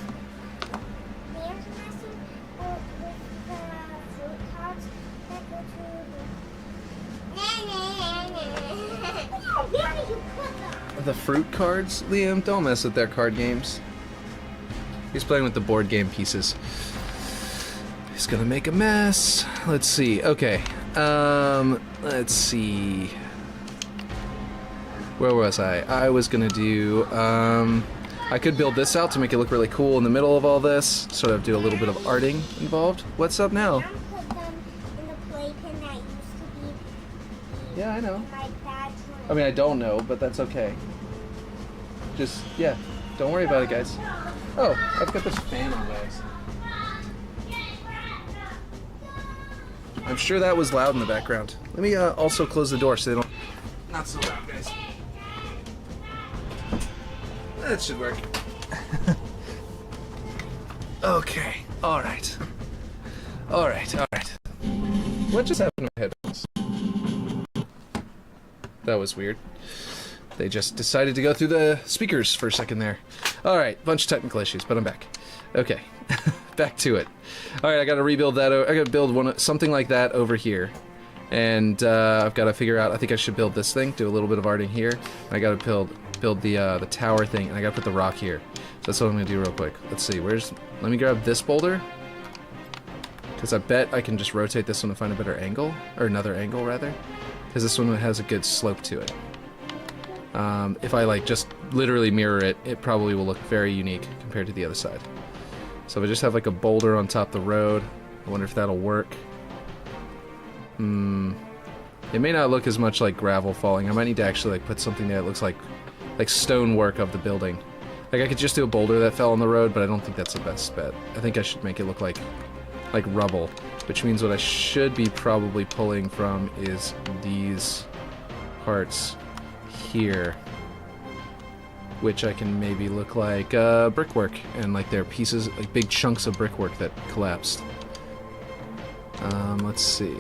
The fruit cards? Liam, don't mess with their card games. He's playing with the board game pieces. He's gonna make a mess. Let's see. Okay. Let's see. Where was I? I was gonna do, I could build this out to make it look really cool in the middle of all this. Sort of do a little bit of arting involved. What's up now? Yeah, I know. I mean, I don't know, but that's okay. Just, yeah, don't worry about it, guys. Oh, I've got this fan on, guys. I'm sure that was loud in the background. Let me also close the door so they don't... Not so loud, guys. That should work. Okay, alright. Alright. What just happened to my headphones? That was weird. They just decided to go through the speakers for a second there. Alright, bunch of technical issues, but I'm back. Okay, back to it. Alright, I gotta rebuild that. I gotta build something like that over here. And I've gotta figure out, I think I should build this thing, do a little bit of arting here. I gotta build the tower thing, and I gotta put the rock here. So that's what I'm gonna do real quick. Let's see, let me grab this boulder. Because I bet I can just rotate this one to find a better angle, or another angle rather. Because this one has a good slope to it. If I like just literally mirror it, it probably will look very unique compared to the other side. So if I just have like a boulder on top of the road, I wonder if that'll work. It may not look as much like gravel falling. I might need to actually like put something there that looks like stonework of the building. Like I could just do a boulder that fell on the road, but I don't think that's the best bet. I think I should make it look like rubble, which means what I should be probably pulling from is these parts here, which I can maybe look like brickwork, and like they're pieces, like big chunks of brickwork that collapsed. Let's see.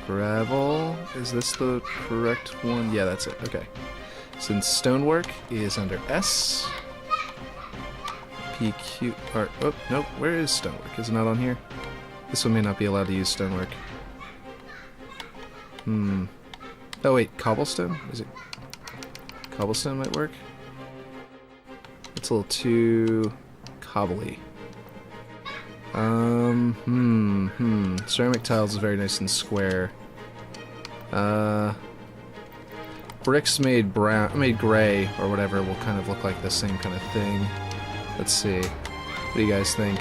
Gravel, is this the correct one? Yeah, that's it. Okay. Since stonework is under S, PQ, or, oh, nope, where is stonework? Is it not on here? This one may not be allowed to use stonework. Oh wait, cobblestone? Is it? Cobblestone might work? It's a little too cobbly. Ceramic tiles is very nice and square. Bricks made gray or whatever will kind of look like the same kind of thing. Let's see. What do you guys think?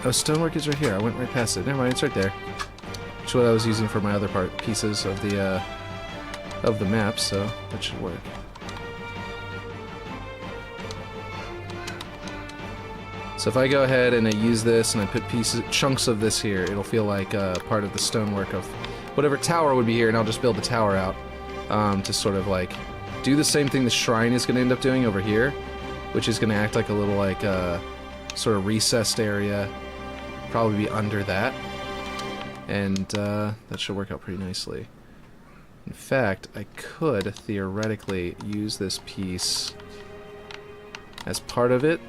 Oh, stonework is right here. I went right past it. Never mind, it's right there. Which is what I was using for my other pieces of the map, so that should work. So if I go ahead and I use this and I put chunks of this here, it'll feel like part of the stonework of whatever tower would be here, and I'll just build the tower out to sort of like do the same thing the shrine is going to end up doing over here, which is going to act like a little like sort of recessed area, probably be under that, and that should work out pretty nicely. In fact, I could theoretically use this piece as part of it.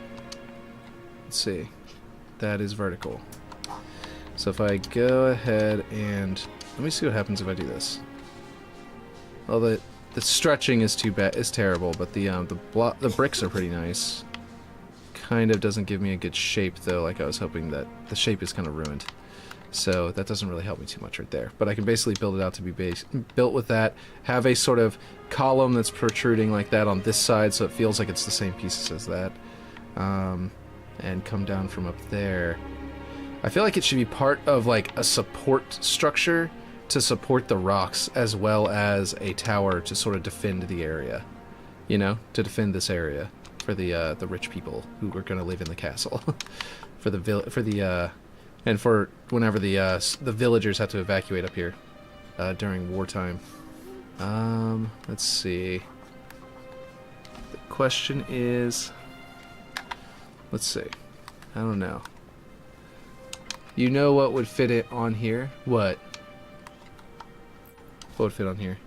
Let's see, that is vertical. So if I go ahead and let me see what happens if I do this. Well, the stretching is terrible, but the bricks are pretty nice. Kind of doesn't give me a good shape though, like I was hoping. That the shape is kind of ruined. So that doesn't really help me too much right there. But I can basically build it out to be built with that, have a sort of column that's protruding like that on this side so it feels like it's the same pieces as that. And come down from up there. I feel like it should be part of like a support structure to support the rocks, as well as a tower to sort of defend the area. You know, to defend this area for the rich people who are going to live in the castle, and for whenever the villagers have to evacuate up here during wartime. Let's see. The question is, let's see. I don't know. You know what would fit it on here? What? What would fit on here?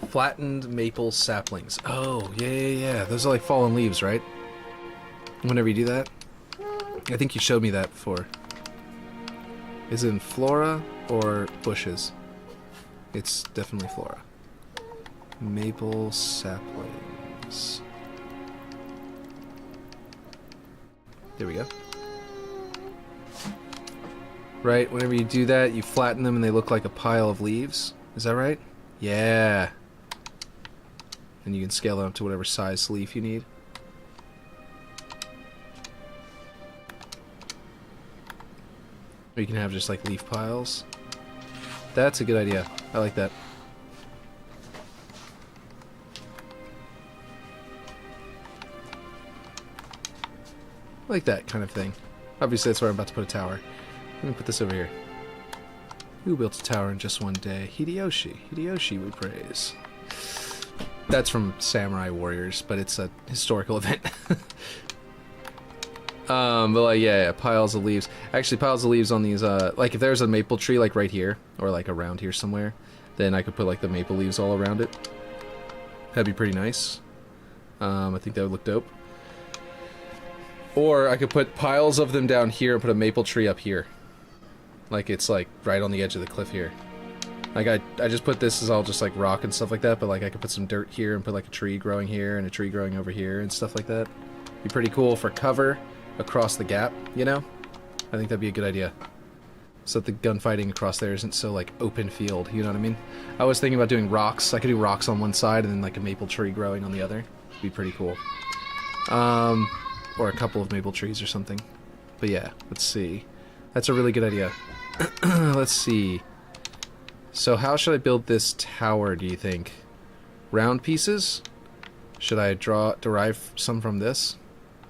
Flattened maple saplings. Oh, yeah. Those are like fallen leaves, right? Whenever you do that? I think you showed me that before. Is it in flora or bushes? It's definitely flora. Maple saplings. There we go. Right, whenever you do that, you flatten them and they look like a pile of leaves. Is that right? Yeah. And you can scale them up to whatever size leaf you need. Or you can have just like leaf piles. That's a good idea. I like that. I like that kind of thing. Obviously that's where I'm about to put a tower. Let me put this over here. Who built a tower in just one day? Hideyoshi. Hideyoshi we praise. That's from Samurai Warriors, but it's a historical event. But like, yeah, piles of leaves. Actually, piles of leaves on these, like if there's a maple tree like right here, or like around here somewhere, then I could put like the maple leaves all around it. That'd be pretty nice. I think that would look dope. Or I could put piles of them down here and put a maple tree up here. Like it's like right on the edge of the cliff here. Like I just put this as all just like rock and stuff like that, but like I could put some dirt here and put like a tree growing here and a tree growing over here and stuff like that. Be pretty cool for cover across the gap, you know? I think that'd be a good idea. So that the gunfighting across there isn't so like open field, you know what I mean? I was thinking about doing rocks. I could do rocks on one side and then like a maple tree growing on the other. It'd be pretty cool. Or a couple of maple trees or something. But yeah, let's see. That's a really good idea. Let's see. So how should I build this tower, do you think? Round pieces? Should I derive some from this?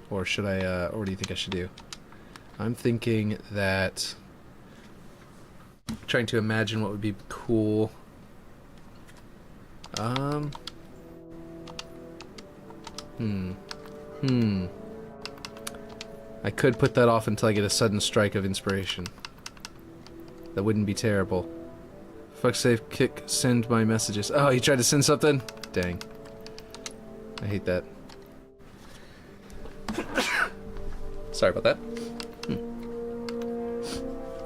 Or should I, or what do you think I should do? I'm thinking that... trying to imagine what would be cool. I could put that off until I get a sudden strike of inspiration. That wouldn't be terrible. Fuck save, kick, send my messages. Oh, he tried to send something? Dang. I hate that. Sorry about that.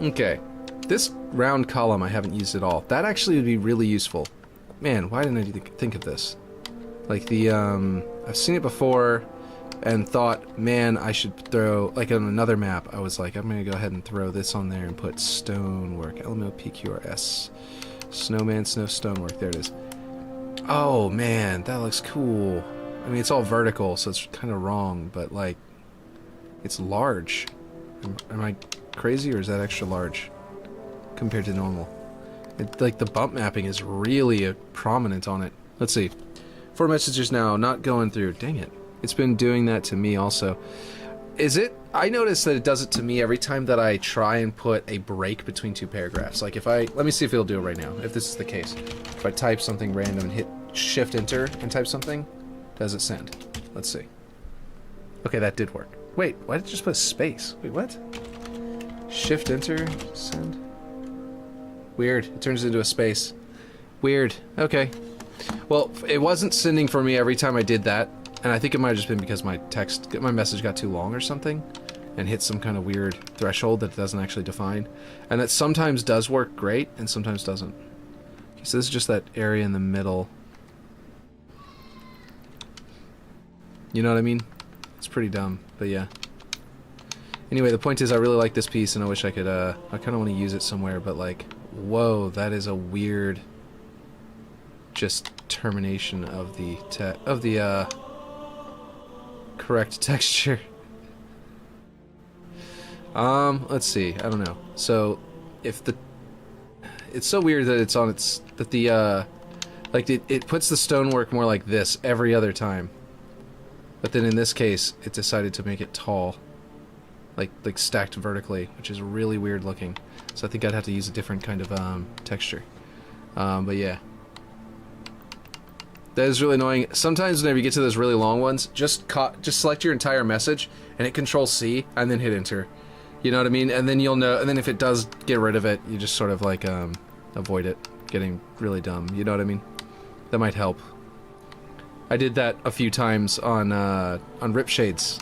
Okay. This round column I haven't used at all. That actually would be really useful. Man, why didn't I think of this? Like the, I've seen it before and thought, man, I should throw, like on another map, I was like, I'm gonna go ahead and throw this on there and put stonework, LMOPQRS. Snowman, snow, stonework, there it is. Oh man, that looks cool. I mean, it's all vertical, so it's kind of wrong, but like, it's large. Am I crazy, or is that extra large compared to normal? Like, the bump mapping is really prominent on it. Let's see. 4 messages now, not going through. Dang it. It's been doing that to me also. Is it? I notice that it does it to me every time that I try and put a break between two paragraphs. Like if I, let me see if it'll do it right now, if this is the case. If I type something random and hit Shift Enter and type something, does it send? Let's see. Okay, that did work. Wait, why did it just put a space? Wait, what? Shift Enter, send. Weird, it turns into a space. Weird, okay. Well, it wasn't sending for me every time I did that, and I think it might have just been because my message got too long or something, and hit some kind of weird threshold that it doesn't actually define. And that sometimes does work great, and sometimes doesn't. Okay, so this is just that area in the middle. You know what I mean? It's pretty dumb, but yeah. Anyway, the point is I really like this piece, and I wish I could, I kind of want to use it somewhere, but like, whoa, that is a weird, just termination of the correct texture. Let's see, I don't know. So, if it's so weird that it's on like it puts the stonework more like this every other time. But then in this case, it decided to make it tall. Like stacked vertically, which is really weird looking. So I think I'd have to use a different kind of texture. But yeah. That is really annoying. Sometimes whenever you get to those really long ones, just select your entire message and hit Control-C and then hit Enter. You know what I mean? And then you'll know, and then if it does get rid of it, you just sort of like avoid it getting really dumb. You know what I mean? That might help. I did that a few times on Ripshade's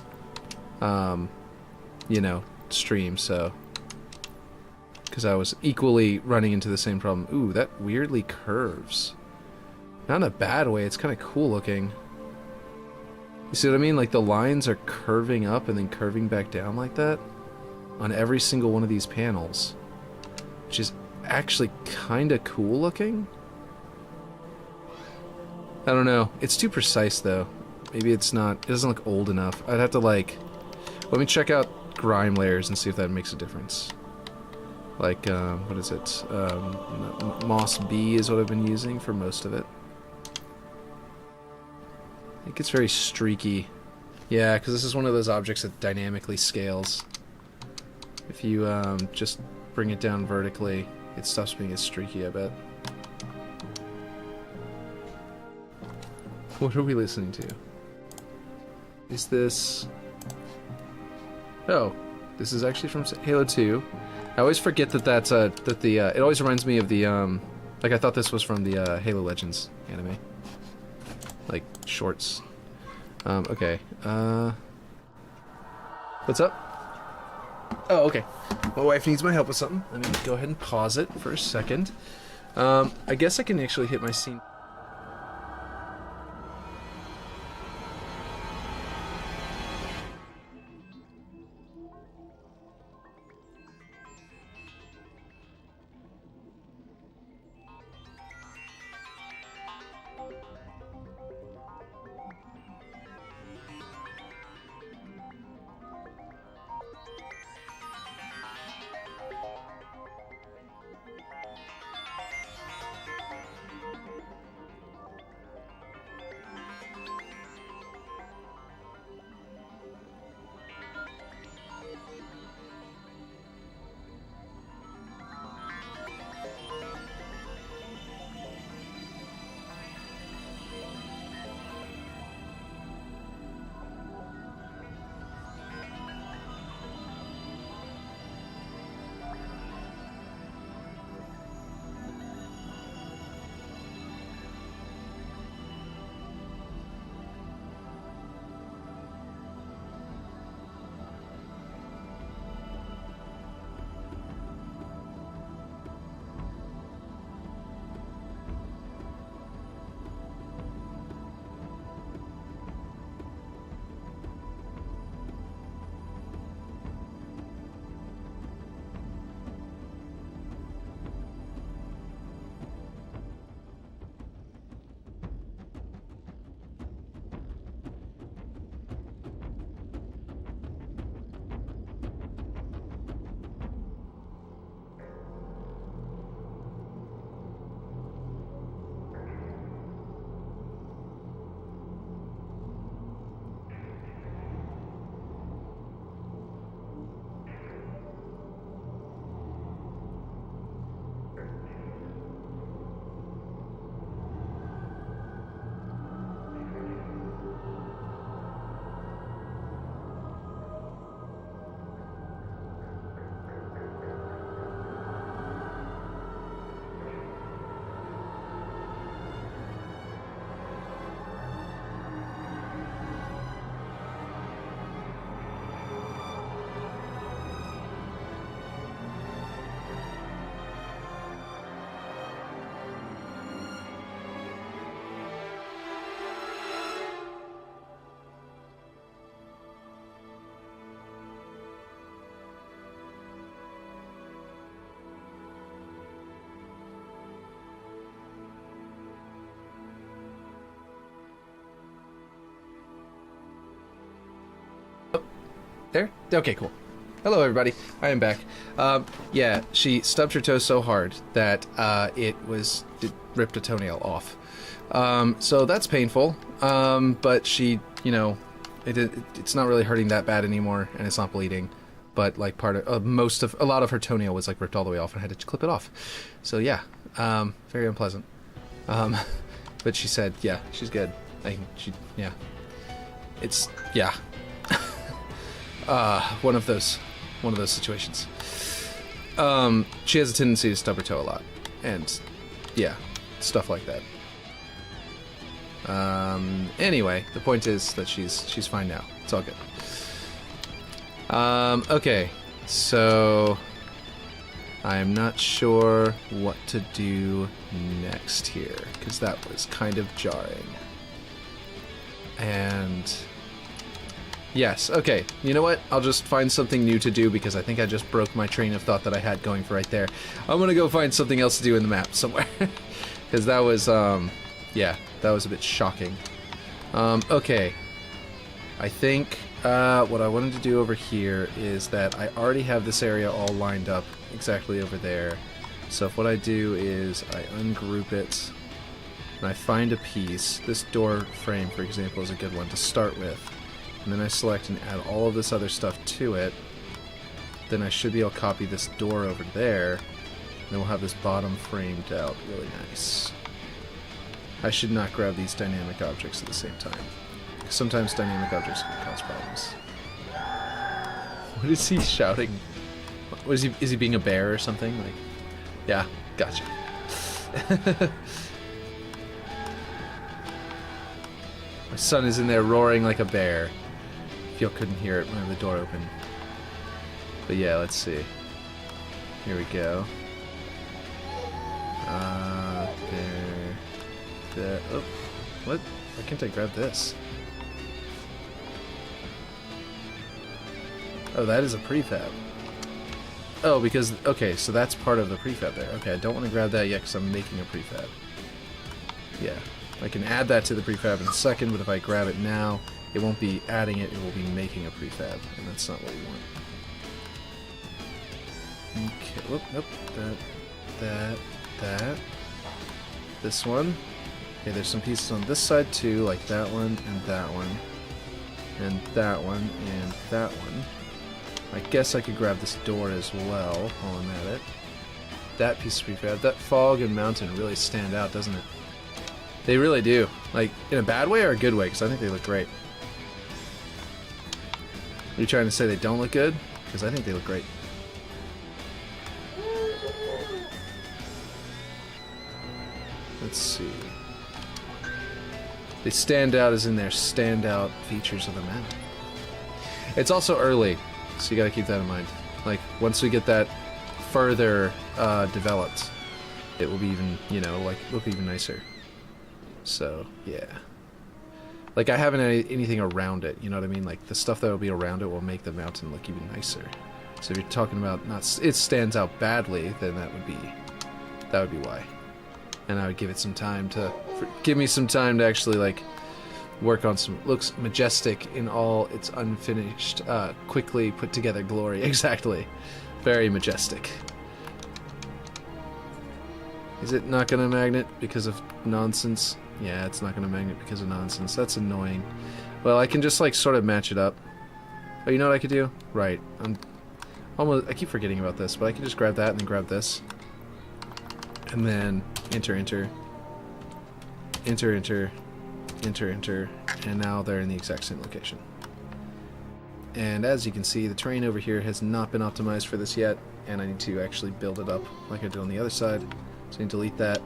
you know, stream, so because I was equally running into the same problem. Ooh, that weirdly curves. Not in a bad way, it's kind of cool looking. You see what I mean? Like the lines are curving up and then curving back down like that on every single one of these panels, which is actually kind of cool looking. I don't know. It's too precise though. Maybe it's not. It doesn't look old enough. I'd have to like. Let me check out grime layers and see if that makes a difference. Like, what is it? Moss B is what I've been using for most of it. I think it's very streaky. Yeah, because this is one of those objects that dynamically scales. If you just bring it down vertically, it stops being as streaky, I bet. What are we listening to? Is this... Oh, this is actually from Halo 2. I always forget that that's, it always reminds me of the, like I thought this was from the, Halo Legends anime. Like, shorts. Okay, what's up? Oh, okay. My wife needs my help with something. Let me go ahead and pause it for a second. I guess I can actually hit my scene. There? Okay, cool. Hello, everybody. I am back. Yeah, she stubbed her toe so hard that it ripped a toenail off. So that's painful. But she, you know, it's not really hurting that bad anymore, and it's not bleeding. But like a lot of her toenail was like ripped all the way off, and I had to clip it off. So yeah, very unpleasant. But she said, yeah, she's good. Yeah. One of those situations. She has a tendency to stub her toe a lot, and yeah, stuff like that. Anyway, the point is that she's fine now. It's all good. Okay, so I'm not sure what to do next here, because that was kind of jarring. And yes, okay, you know what? I'll just find something new to do, because I think I just broke my train of thought that I had going for right there. I'm gonna go find something else to do in the map somewhere. Because that was, yeah, that was a bit shocking. Okay. I think, what I wanted to do over here is that I already have this area all lined up exactly over there. So if what I do is I ungroup it, and I find a piece. This door frame, for example, is a good one to start with. And then I select and add all of this other stuff to it. Then I should be able to copy this door over there. And then we'll have this bottom framed out really nice. I should not grab these dynamic objects at the same time. Sometimes dynamic objects can cause problems. What is he shouting? What is he being a bear or something? Like, yeah, gotcha. My son is in there roaring like a bear. If y'all couldn't hear it when I have the door open. But yeah, let's see. Here we go. There. Oh, what? Why can't I grab this? Oh, that is a prefab. Oh, because... Okay, so that's part of the prefab there. Okay, I don't want to grab that yet because I'm making a prefab. Yeah. I can add that to the prefab in a second, but if I grab it now, it won't be adding it, it will be making a prefab, and that's not what we want. Okay, whoop, nope. That. This one. Okay, there's some pieces on this side too, like that one, and that one. And that one, and that one. I guess I could grab this door as well while I'm at it. That piece of prefab. That fog and mountain really stand out, doesn't it? They really do. Like, in a bad way or a good way? Because I think they look great. Are you trying to say they don't look good? Because I think they look great. Let's see. They stand out as in their standout features of the map. It's also early, so you gotta keep that in mind. Like, once we get that further developed, it will be even, you know, like, look even nicer. So, yeah. Like, I haven't anything around it, you know what I mean? Like, the stuff that will be around it will make the mountain look even nicer. So if you're talking about it stands out badly, then that would be why. And I would give it some time to... give me some time to actually, like, work on some... looks majestic in all its unfinished, quickly put together glory. Exactly. Very majestic. Is it not going to magnet because of nonsense? Yeah, it's not going to magnet because of nonsense. That's annoying. Well, I can just, like, sort of match it up. Oh, you know what I could do? Right. I keep forgetting about this, but I can just grab that and then grab this. And then enter, and now they're in the exact same location. And as you can see, the terrain over here has not been optimized for this yet, and I need to actually build it up like I did on the other side. So I need to delete that.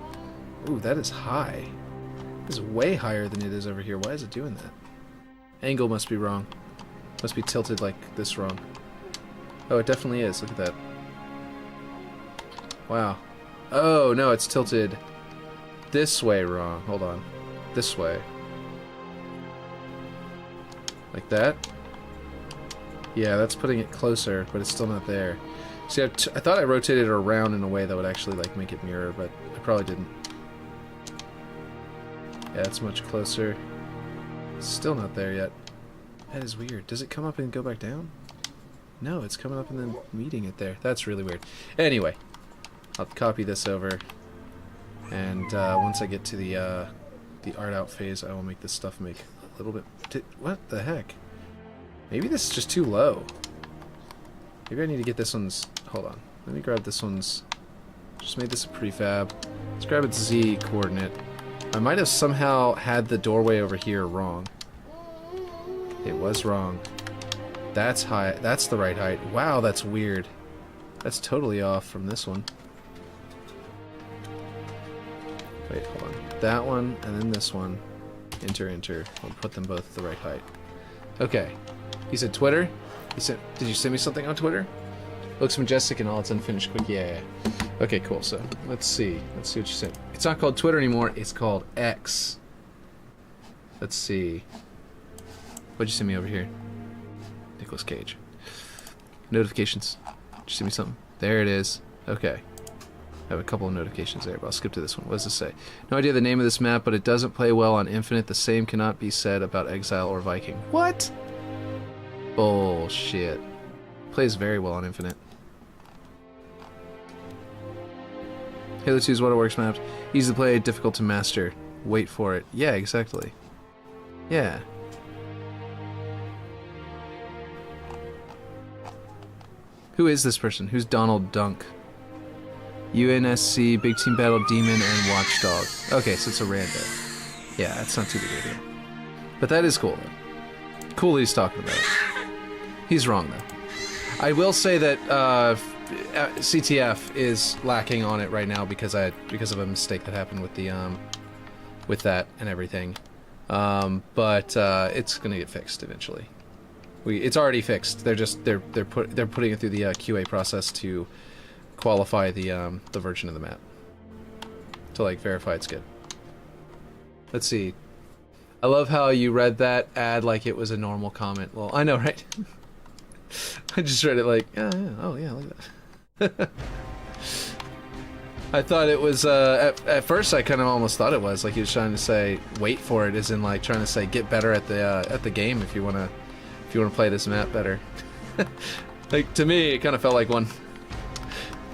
Ooh, that is high. This is way higher than it is over here. Why is it doing that? Angle must be wrong. Must be tilted like this wrong. Oh, it definitely is. Look at that. Wow. Oh, no, it's tilted this way wrong. Hold on. This way. Like that? Yeah, that's putting it closer, but it's still not there. See, I thought I rotated it around in a way that would actually, like, make it mirror, but I probably didn't. Yeah, it's much closer. Still not there yet. That is weird. Does it come up and go back down? No, it's coming up and then meeting it there. That's really weird. Anyway, I'll copy this over, and once I get to the art out phase, I will make this stuff make a little bit... What the heck? Maybe this is just too low. Maybe I need to get this one's... Hold on. Let me grab this one's... Just made this a prefab. Let's grab its Z coordinate. I might have somehow had the doorway over here wrong. It was wrong. That's high. That's the right height. Wow, that's weird. That's totally off from this one. Wait, hold on. That one, and then this one. Enter. I'll put them both at the right height. Okay. You said Twitter? Did you send me something on Twitter? Looks majestic and all its unfinished quick. Yeah. Okay, cool. So, let's see. Let's see what you sent. It's not called Twitter anymore. It's called X. Let's see. What'd you send me over here? Nicolas Cage. Notifications. Did you send me something? There it is. Okay. I have a couple of notifications there, but I'll skip to this one. What does this say? No idea the name of this map, but it doesn't play well on Infinite. The same cannot be said about Exile or Viking. What? Bullshit. Plays very well on Infinite. Halo 2's Waterworks maps. Easy to play, difficult to master. Wait for it. Yeah, exactly. Yeah. Who is this person? Who's Donald Dunk? UNSC, Big Team Battle, Demon, and Watchdog. Okay, so it's a rando. Yeah, it's not too big of a deal. But that is cool, though. Cool that he's talking about it. He's wrong, though. I will say that CTF is lacking on it right now because of a mistake that happened with the with that and everything. But it's gonna get fixed eventually. It's already fixed. They're putting it through the QA process to qualify the version of the map to like verify it's good. Let's see. I love how you read that ad like it was a normal comment. Well, I know, right? I just read it like, yeah, oh yeah, look at that. I thought it was, at first I kind of almost thought it was, like he was trying to say, wait for it, as in like trying to say, get better at the game if you wanna play this map better. Like, to me, it kind of felt like one.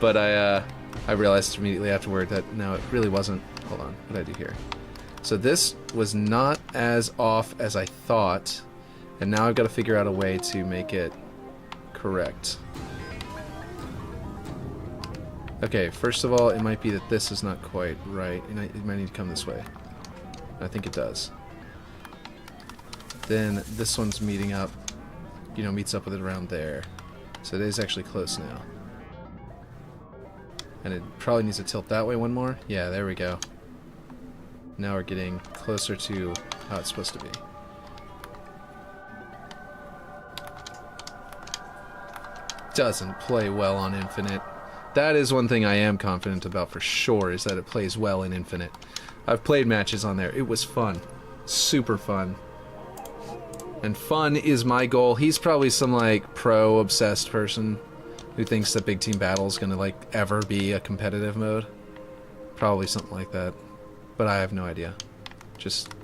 But I realized immediately afterward that, no, it really wasn't. Hold on, what did I do here? So this was not as off as I thought, and now I've got to figure out a way to make it correct. Okay, first of all, it might be that this is not quite right, and it might need to come this way. I think it does. Then this one's meeting up, meets up with it around there. So it is actually close now. And it probably needs to tilt that way one more. Yeah, there we go. Now we're getting closer to how it's supposed to be. Doesn't play well on Infinite. That is one thing I am confident about for sure, is that it plays well in Infinite. I've played matches on there. It was fun. Super fun. And fun is my goal. He's probably some, like, pro-obsessed person who thinks that Big Team Battle is gonna, like, ever be a competitive mode. Probably something like that. But I have no idea. Just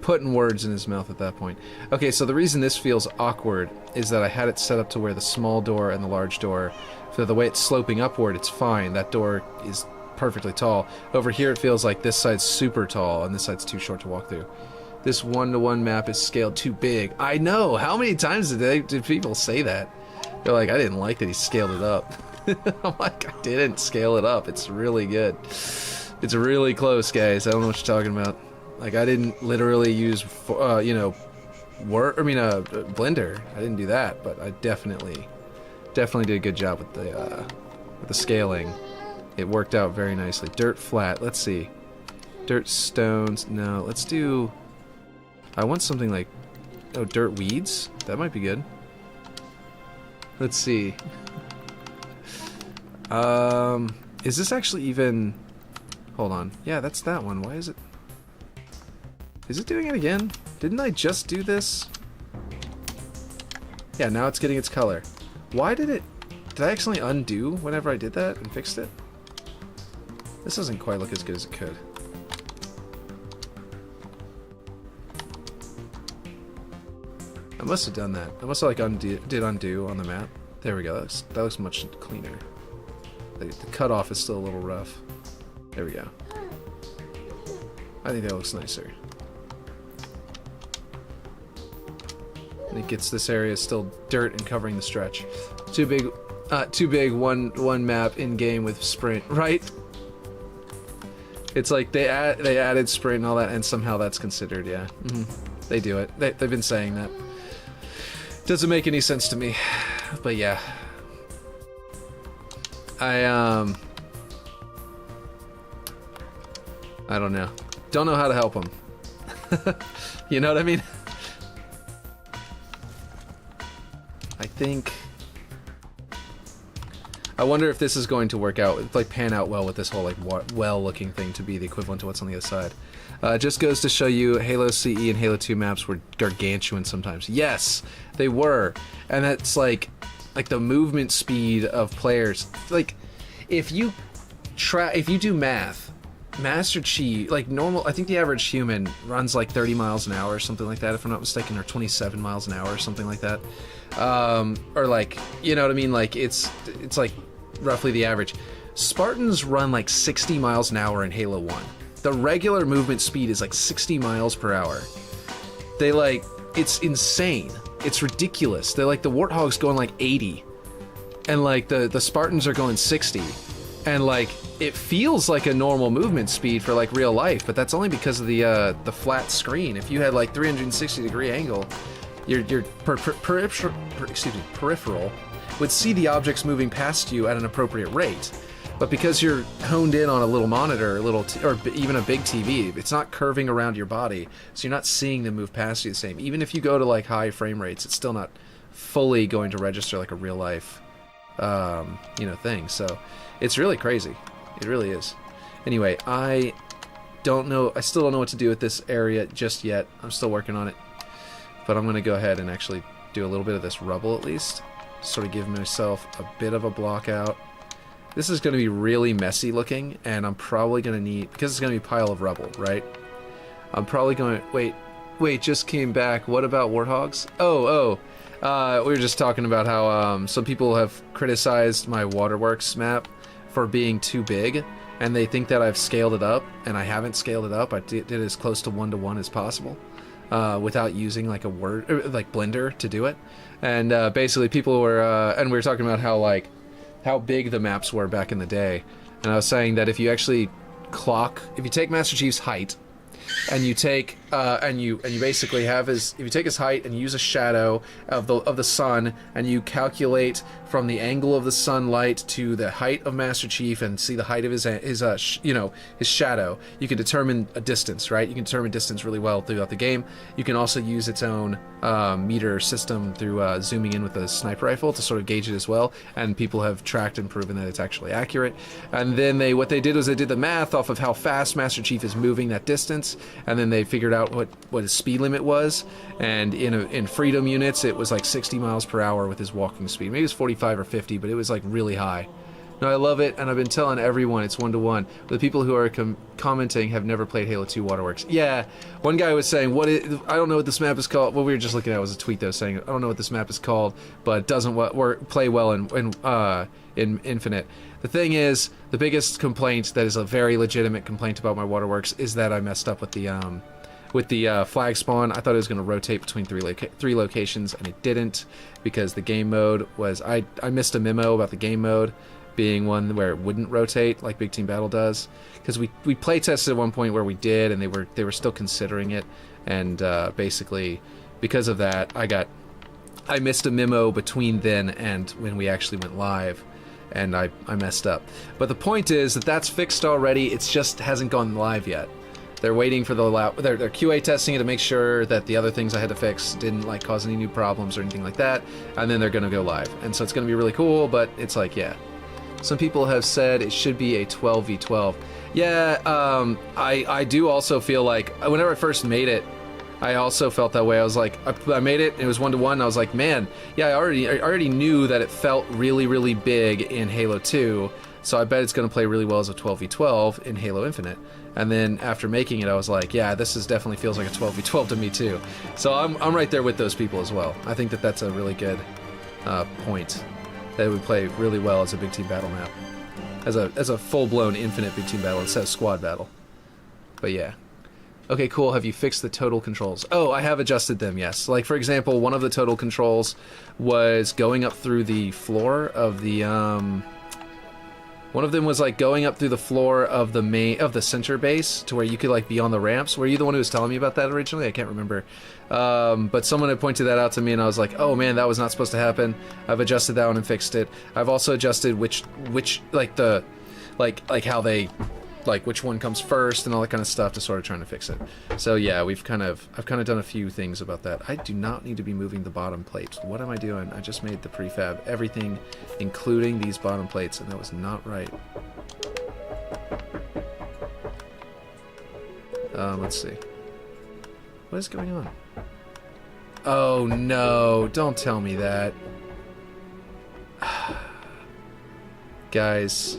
putting words in his mouth at that point. Okay, so the reason this feels awkward is that I had it set up to where the small door and the large door, so the way it's sloping upward, it's fine. That door is perfectly tall. Over here it feels like this side's super tall and this side's too short to walk through. This one-to-one map is scaled too big. I know! How many times did people say that? They're like, I didn't like that he scaled it up. I'm like, I didn't scale it up. It's really good. It's really close, guys. I don't know what you're talking about. Like, I didn't literally use, Blender. I didn't do that, but I definitely did a good job with the scaling. It worked out very nicely. Dirt flat. Let's see. Dirt stones. No, let's do. I want something like, dirt weeds. That might be good. Let's see. Is this actually even? Hold on. Yeah, that's that one. Why is it? Is it doing it again? Didn't I just do this? Yeah, now it's getting its color. Why did it... Did I accidentally undo whenever I did that and fixed it? This doesn't quite look as good as it could. I must have done that. I must have like did undo on the map. There we go. That looks much cleaner. The cutoff is still a little rough. There we go. I think that looks nicer. And it gets this area still dirt and covering the stretch. Too big. One map in game with sprint, right? It's like they added sprint and all that, and somehow that's considered. Yeah, they do it. They've been saying that. Doesn't make any sense to me, but yeah. I don't know. Don't know how to help them. You know what I mean? I wonder if this is going to work out, like pan out well with this whole like well-looking thing to be the equivalent to what's on the other side. It just goes to show you Halo CE and Halo 2 maps were gargantuan sometimes. Yes, they were, and that's like the movement speed of players. Like, if you do math, Master Chief, like normal, I think the average human runs like 30 miles an hour or something like that, if I'm not mistaken, or 27 miles an hour or something like that. Or like, you know what I mean? Like it's like roughly the average. Spartans run like 60 miles an hour in Halo 1. The regular movement speed is like 60 miles per hour. They like, it's insane. It's ridiculous. They're like the Warthogs going like 80. And like the Spartans are going 60. and like it feels like a normal movement speed for like real life, but that's only because of the flat screen. If you had like 360-degree angle, your peripheral would see the objects moving past you at an appropriate rate. But because you're honed in on a little monitor, or even a big TV, it's not curving around your body, so you're not seeing them move past you the same. Even if you go to like high frame rates, it's still not fully going to register like a real life, thing. So it's really crazy. It really is. Anyway, I still don't know what to do with this area just yet. I'm still working on it. But I'm going to go ahead and actually do a little bit of this rubble at least. Sort of give myself a bit of a block out. This is going to be really messy looking, and I'm probably going to need, because it's going to be a pile of rubble, right? I'm probably going to, wait, just came back. What about warthogs? We were just talking about how some people have criticized my Waterworks map for being too big, and they think that I've scaled it up, and I haven't scaled it up. I did as close to 1-to-1 as possible, without using like like Blender to do it. And basically people were, and we were talking about how big the maps were back in the day, and I was saying that if you actually if you take Master Chief's height, and you take and you basically have if you take his height and you use a shadow of the sun, and you calculate from the angle of the sunlight to the height of Master Chief and see the height of his shadow, you can determine a distance, right? You can determine distance really well throughout the game. You can also use its own meter system through zooming in with a sniper rifle to sort of gauge it as well, and people have tracked and proven that it's actually accurate. And then what they did was they did the math off of how fast Master Chief is moving that distance, and then they figured out what his speed limit was, and in freedom units it was like 60 miles per hour with his walking speed. Maybe it was 45 or 50, but it was like really high. No, I love it, and I've been telling everyone it's 1-to-1. The people who are commenting have never played Halo 2 Waterworks. Yeah, one guy was saying, I don't know what this map is called. What we were just looking at was a tweet that was saying, I don't know what this map is called, but it doesn't play well in Infinite. The thing is, the biggest complaint that is a very legitimate complaint about my Waterworks is that I messed up with the flag spawn. I thought it was going to rotate between three locations, and it didn't, because the game mode was... I missed a memo about the game mode being one where it wouldn't rotate like Big Team Battle does, because we play tested at one point where we did, and they were still considering it, and basically because of that I missed a memo between then and when we actually went live, and I messed up. But the point is that that's fixed already. It just hasn't gone live yet. They're waiting for they're QA testing it to make sure that the other things I had to fix didn't like cause any new problems or anything like that, and then they're gonna go live. And so it's gonna be really cool, but it's like, yeah. Some people have said it should be a 12v12. Yeah, I do also feel like, whenever I first made it, I also felt that way. I was like, I made it, and it was 1-to-1, and I was like, man, yeah, I already knew that it felt really, really big in Halo 2, so I bet it's going to play really well as a 12v12 in Halo Infinite. And then after making it, I was like, yeah, this definitely feels like a 12v12 to me too. So I'm right there with those people as well. I think that that's a really good point. That it would play really well as a Big Team Battle map, as a full-blown Infinite Big Team Battle instead of Squad Battle. But yeah. Okay, cool. Have you fixed the total controls? Oh, I have adjusted them, yes. Like, for example, one of the total controls was going up through the floor of the, one of them was, like, going up through the floor of the center base to where you could, like, be on the ramps. Were you the one who was telling me about that originally? I can't remember. But someone had pointed that out to me, and I was like, oh, man, that was not supposed to happen. I've adjusted that one and fixed it. I've also adjusted which like, how they... like which one comes first and all that kind of stuff to sort of trying to fix it. So yeah, I've kind of done a few things about that. I do not need to be moving the bottom plates. What am I doing? I just made the prefab everything, including these bottom plates, and that was not right. Let's see. What is going on? Oh no, don't tell me that. Guys.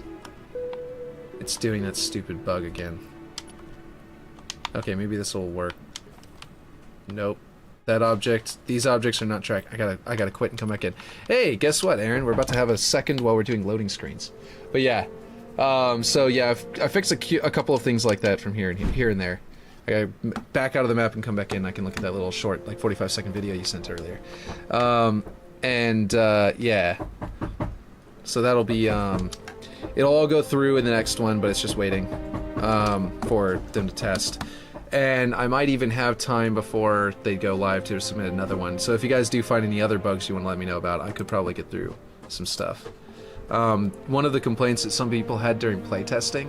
It's doing that stupid bug again. Okay, maybe this will work. Nope. These objects are not tracked. I gotta quit and come back in. Hey, guess what, Aaron? We're about to have a second while we're doing loading screens. But yeah, so yeah, I fixed a couple of things like that from here and there. I gotta back out of the map and come back in. I can look at that little short, like 45-second video you sent earlier. Yeah. So that'll be It'll all go through in the next one, but it's just waiting for them to test. And I might even have time before they go live to submit another one. So if you guys do find any other bugs you want to let me know about, I could probably get through some stuff. One of the complaints that some people had during playtesting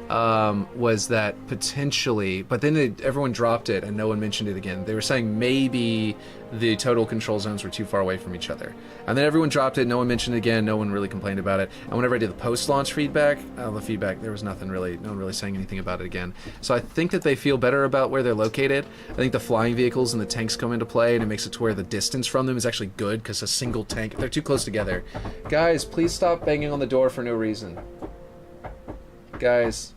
was that potentially, but then everyone dropped it and no one mentioned it again. They were saying maybe the total control zones were too far away from each other. And then everyone dropped it, no one mentioned it again, no one really complained about it. And whenever I did the post-launch feedback, there was nothing really, no one really saying anything about it again. So I think that they feel better about where they're located. I think the flying vehicles and the tanks come into play, and it makes it to where the distance from them is actually good, because a single tank, they're too close together. Guys, please stop banging on the door for no reason. Guys,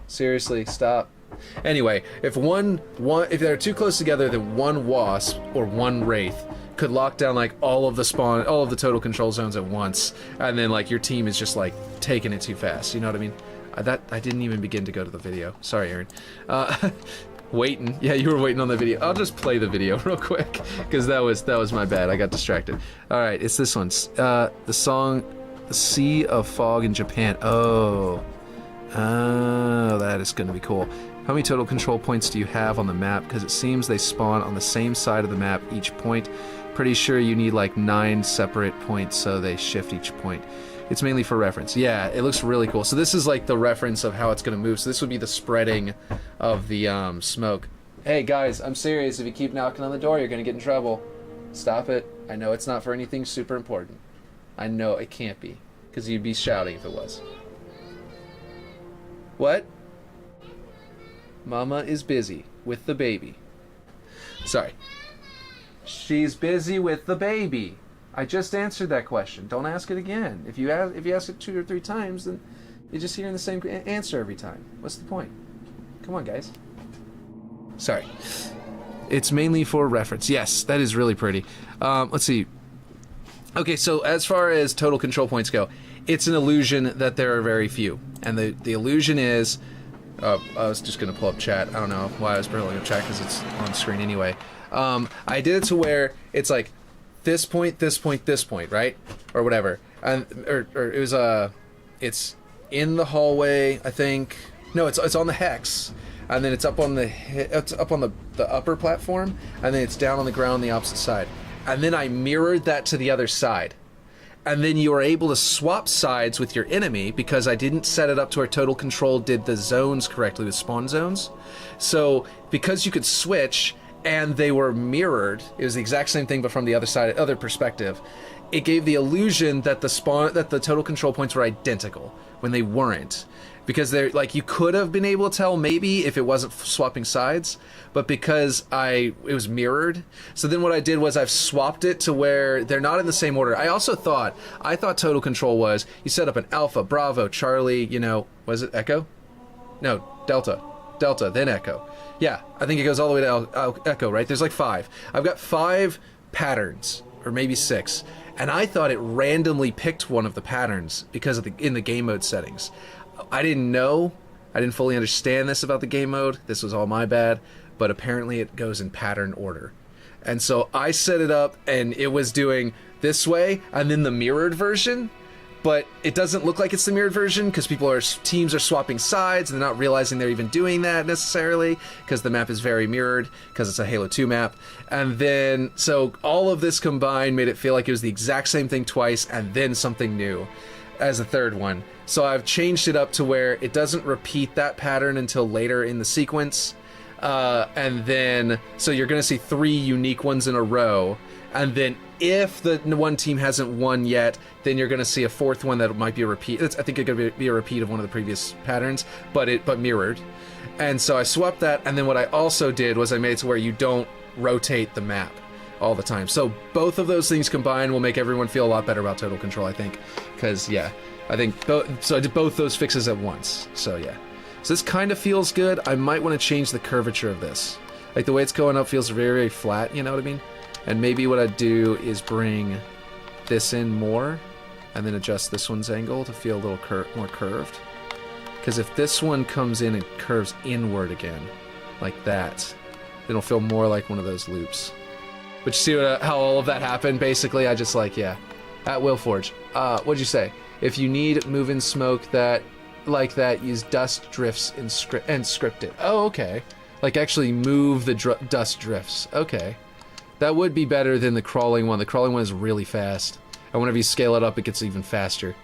seriously, stop. Anyway, if they're too close together, then one wasp or one wraith could lock down like all of the total control zones at once, and then like your team is just like taking it too fast. You know what I mean? I didn't even begin to go to the video. Sorry, Aaron. Waiting. Yeah, you were waiting on the video. I'll just play the video real quick because that was my bad. I got distracted. All right, it's this one. The song "The Sea of Fog in Japan." Oh, that is going to be cool. How many total control points do you have on the map? Because it seems they spawn on the same side of the map each point. Pretty sure you need like 9 separate points, so they shift each point. It's mainly for reference. Yeah, it looks really cool. So this is like the reference of how it's going to move. So this would be the spreading of the smoke. Hey guys, I'm serious. If you keep knocking on the door, you're going to get in trouble. Stop it. I know it's not for anything super important. I know it can't be, because you'd be shouting if it was. What? Mama is busy with the baby. Sorry. She's busy with the baby. I just answered that question. Don't ask it again. If you ask it 2 or 3 times, then you're just hearing the same answer every time. What's the point? Come on, guys. Sorry. It's mainly for reference. Yes, that is really pretty. Let's see. Okay, so as far as total control points go, it's an illusion that there are very few. And the illusion is... I was just going to pull up chat. I don't know why I was pulling up chat, because it's on screen anyway. I did it to where it's like this point, this point, this point, right? Or whatever. And or it was it's in the hallway, I think. No, it's on the hex. And then it's up on the upper platform, and then it's down on the ground on the opposite side. And then I mirrored that to the other side. And then you are able to swap sides with your enemy, because I didn't set it up to where total control did the zones correctly with spawn zones. So because you could switch and they were mirrored, it was the exact same thing but from the other side, other perspective. It gave the illusion that the total control points were identical when they weren't. Because they're like, you could have been able to tell maybe if it wasn't swapping sides, but because it was mirrored. So then what I did was I've swapped it to where they're not in the same order. I thought total control was you set up an Alpha, Bravo, Charlie, was it Echo? No, Delta, then Echo. Yeah, I think it goes all the way to Echo, right? There's like 5. I've got 5 patterns, or maybe 6, and I thought it randomly picked one of the patterns because of in the game mode settings. I didn't know. I didn't fully understand this about the game mode. This was all my bad. But apparently it goes in pattern order. And so I set it up, and it was doing this way, and then the mirrored version. But it doesn't look like it's the mirrored version, because teams are swapping sides, and they're not realizing they're even doing that necessarily, because the map is very mirrored, because it's a Halo 2 map. And then, so all of this combined made it feel like it was the exact same thing twice, and then something new as a third one. So I've changed it up to where it doesn't repeat that pattern until later in the sequence. And then, so you're going to see 3 unique ones in a row. And then if the one team hasn't won yet, then you're going to see a 4th one that might be a repeat. I think it's going to be a repeat of one of the previous patterns, but mirrored. And so I swapped that. And then what I also did was I made it to where you don't rotate the map all the time. So both of those things combined will make everyone feel a lot better about total control, I think. Because, yeah, I think... So I did both those fixes at once. So, yeah. So this kind of feels good. I might want to change the curvature of this. Like, the way it's going up feels very, very flat, you know what I mean? And maybe what I'd do is bring this in more, and then adjust this one's angle to feel a little more curved. Because if this one comes in and curves inward again, like that, it'll feel more like one of those loops. But you see how all of that happened, basically? I just like, yeah. At Will Forge. What'd you say? If you need move-in smoke that like that, use dust drifts and script it. Oh, okay. Like actually move the dust drifts. Okay. That would be better than the crawling one. The crawling one is really fast. And whenever you scale it up, it gets even faster.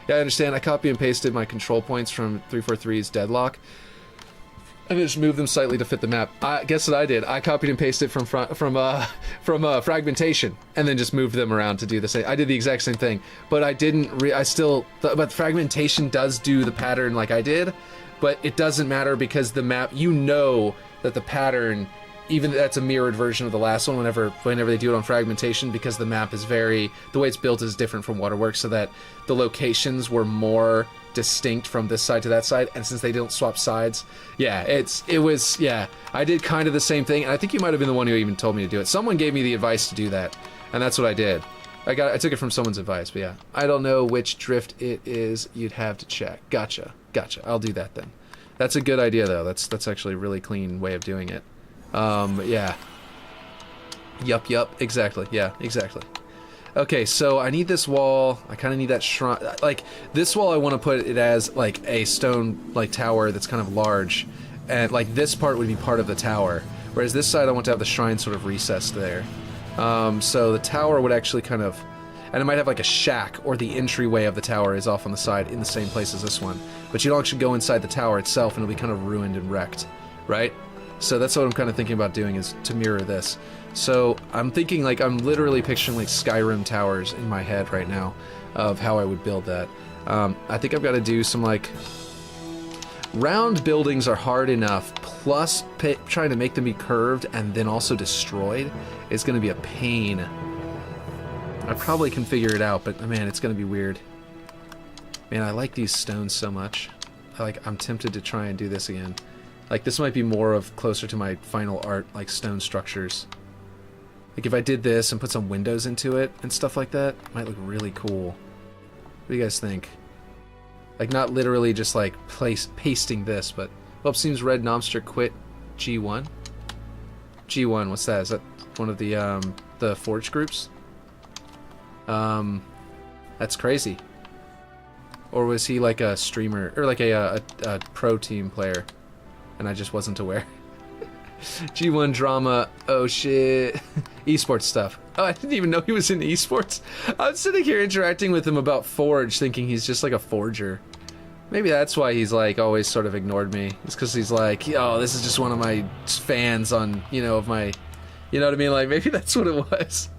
Yeah, I understand. I copy and pasted my control points from 343's Deadlock. And just moved them slightly to fit the map. Guess what I did? I copied and pasted from fragmentation, and then just moved them around to do the same. I did the exact same thing, but I didn't. But fragmentation does do the pattern like I did, but it doesn't matter because the map. You know that the pattern, even that's a mirrored version of the last one. Whenever they do it on fragmentation, because the map is the way it's built is different from Waterworks, so that the locations were more distinct from this side to that side, and since they don't swap sides, I did kind of the same thing, and I think you might have been the one who even told me to do it. Someone gave me the advice to do that, and that's what I did. I took it from someone's advice, but yeah. I don't know which drift it is, you'd have to check. Gotcha. I'll do that then. That's a good idea though. That's actually a really clean way of doing it. Yeah. Yup, exactly. Yeah, exactly. Okay, so I need this wall. I kind of need that shrine. Like, this wall I want to put it as, like, a stone, like, tower that's kind of large. And, like, this part would be part of the tower. Whereas this side I want to have the shrine sort of recessed there. So the tower would actually kind of... And it might have, like, a shack, or the entryway of the tower is off on the side in the same place as this one. But you don't actually go inside the tower itself, and it'll be kind of ruined and wrecked, right? So that's what I'm kind of thinking about doing, is to mirror this. So I'm thinking, like, I'm literally picturing, like, Skyrim towers in my head right now of how I would build that. I think I've got to do some, like... Round buildings are hard enough, plus trying to make them be curved and then also destroyed is going to be a pain. I probably can figure it out, but, man, it's going to be weird. Man, I like these stones so much. I'm tempted to try and do this again. Like, this might be more of closer to my final art, like, stone structures. Like, if I did this and put some windows into it and stuff like that, it might look really cool. What do you guys think? Like, not literally just, like, pasting this, but... Well, it seems Red Knobster quit G1? G1, what's that? Is that one of the Forge groups? That's crazy. Or was he, like, a streamer, or, like, a pro team player, and I just wasn't aware? G1 drama, oh shit. Esports stuff. Oh, I didn't even know he was in esports. I was sitting here interacting with him about Forge, thinking he's just like a forger. Maybe that's why he's like always sort of ignored me. It's because he's like, oh, this is just one of my fans on, of my, you know what I mean? Like, maybe that's what it was.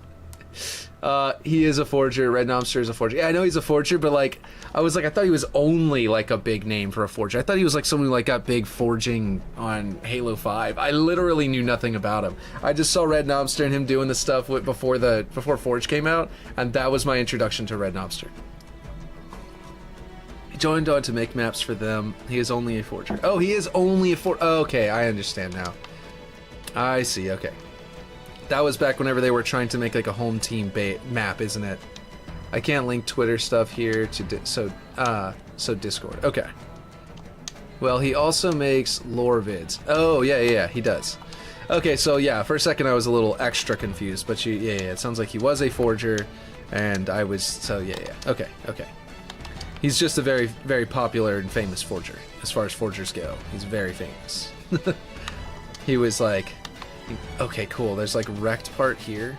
He is a forger. Red Knobster is a forger. Yeah, I know he's a forger, but like, I thought he was only like a big name for a forger. I thought he was like someone who like got big forging on Halo 5. I literally knew nothing about him. I just saw Red Knobster and him doing the stuff before Forge came out, and that was my introduction to Red Knobster. He joined on to make maps for them. He is only a forger. Oh, he is only a forger. Oh, okay, I understand now. I see. Okay. That was back whenever they were trying to make like a home team map, isn't it? I can't link Twitter stuff here to so Discord. Okay. Well, he also makes lore vids. Oh yeah, he does. Okay, so yeah, for a second I was a little extra confused, but it sounds like he was a forger, and I was yeah. Okay. He's just a very, very popular and famous forger as far as forgers go. He's very famous. He was like. Okay, cool. There's like a wrecked part here,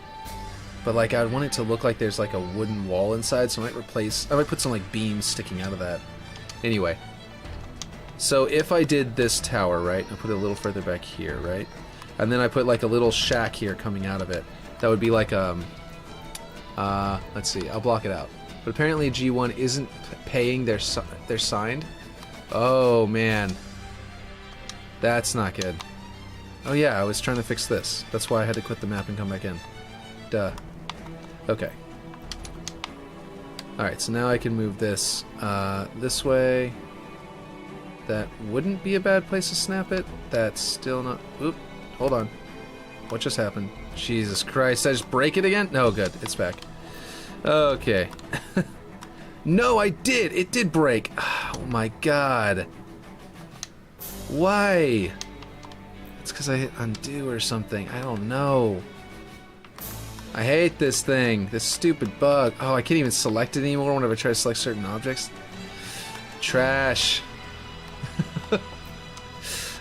but like I want it to look like there's like a wooden wall inside, so I might put some like beams sticking out of that. Anyway, so if I did this tower, right, I put it a little further back here, right, and then I put like a little shack here coming out of it, that would be like let's see, I'll block it out. But apparently G1 isn't paying their signed. Oh man, that's not good. Oh yeah, I was trying to fix this. That's why I had to quit the map and come back in. Duh. Okay. Alright, so now I can move this this way. That wouldn't be a bad place to snap it. That's still not... Oop. Hold on. What just happened? Jesus Christ, did I just break it again? No, good. It's back. Okay. No, I did! It did break! Oh my god. Why? It's because I hit undo or something. I don't know. I hate this thing. This stupid bug. Oh, I can't even select it anymore whenever I try to select certain objects. Trash.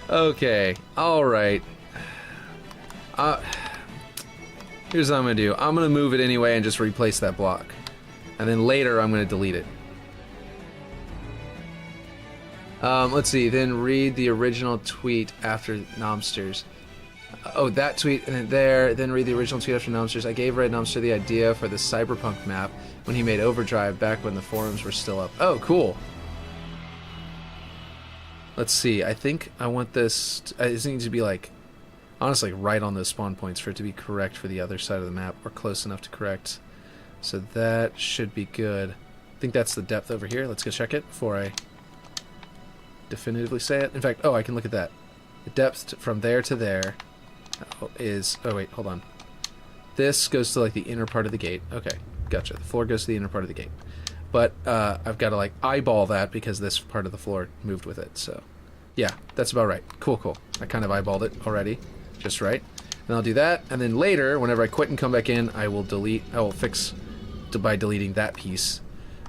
Okay. Alright. Here's what I'm going to do. I'm going to move it anyway and just replace that block. And then later I'm going to delete it. Let's see. Then read the original tweet after Nomsters. Oh, that tweet, and then there. Then read the original tweet after Nomsters. I gave Red Nomster the idea for the Cyberpunk map when he made Overdrive back when the forums were still up. Oh, cool. Let's see. I think I want this. It needs to be like, honestly, right on those spawn points for it to be correct for the other side of the map, or close enough to correct. So that should be good. I think that's the depth over here. Let's go check it before I definitively say it. In fact, oh, I can look at that. The depth from there to there is... Oh, wait, hold on. This goes to, like, the inner part of the gate. Okay, gotcha. The floor goes to the inner part of the gate. But I've got to, like, eyeball that because this part of the floor moved with it. So, yeah, that's about right. Cool, cool. I kind of eyeballed it already. Just right. And I'll do that. And then later, whenever I quit and come back in, I will delete... I will fix by deleting that piece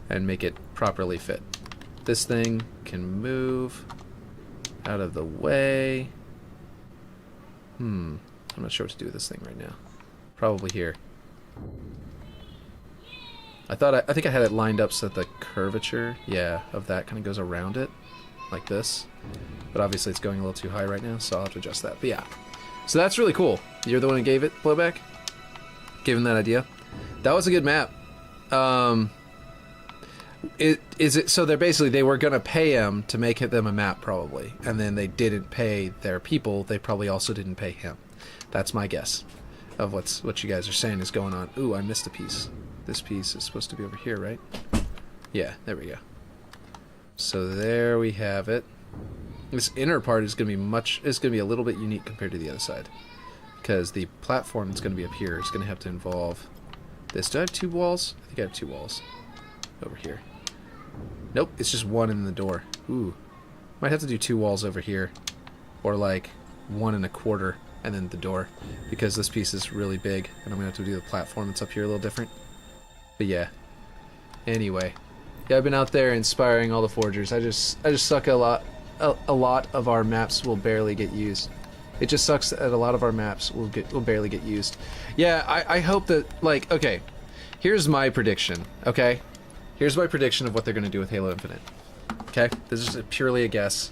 and make it properly fit. This thing can move out of the way. I'm not sure what to do with this thing right now. Probably here. I think I had it lined up so that the curvature, yeah, of that kind of goes around it, like this. But obviously it's going a little too high right now, so I'll have to adjust that. But yeah, so that's really cool. You're the one who gave it blowback? Gave him that idea? That was a good map. So they're basically, they were gonna pay him to make them a map probably, and then they didn't pay their people. They probably also didn't pay him. That's my guess of what you guys are saying is going on. Ooh, I missed a piece. This piece is supposed to be over here, right? Yeah, there we go. So there we have it. This inner part is gonna be a little bit unique compared to the other side, because the platform that's gonna be up here is gonna have to involve this. Do I have two walls? I think I have two walls over here. Nope, it's just one in the door. Ooh. Might have to do two walls over here. Or like 1.25 and then the door. Because this piece is really big and I'm going to have to do the platform that's up here a little different. But yeah. Anyway. Yeah, I've been out there inspiring all the forgers. I just suck a lot. A lot of our maps will barely get used. It just sucks that a lot of our maps will barely get used. Yeah, I hope that, like, okay. Here's my prediction, okay? Here's my prediction of what they're going to do with Halo Infinite. Okay? This is purely a guess.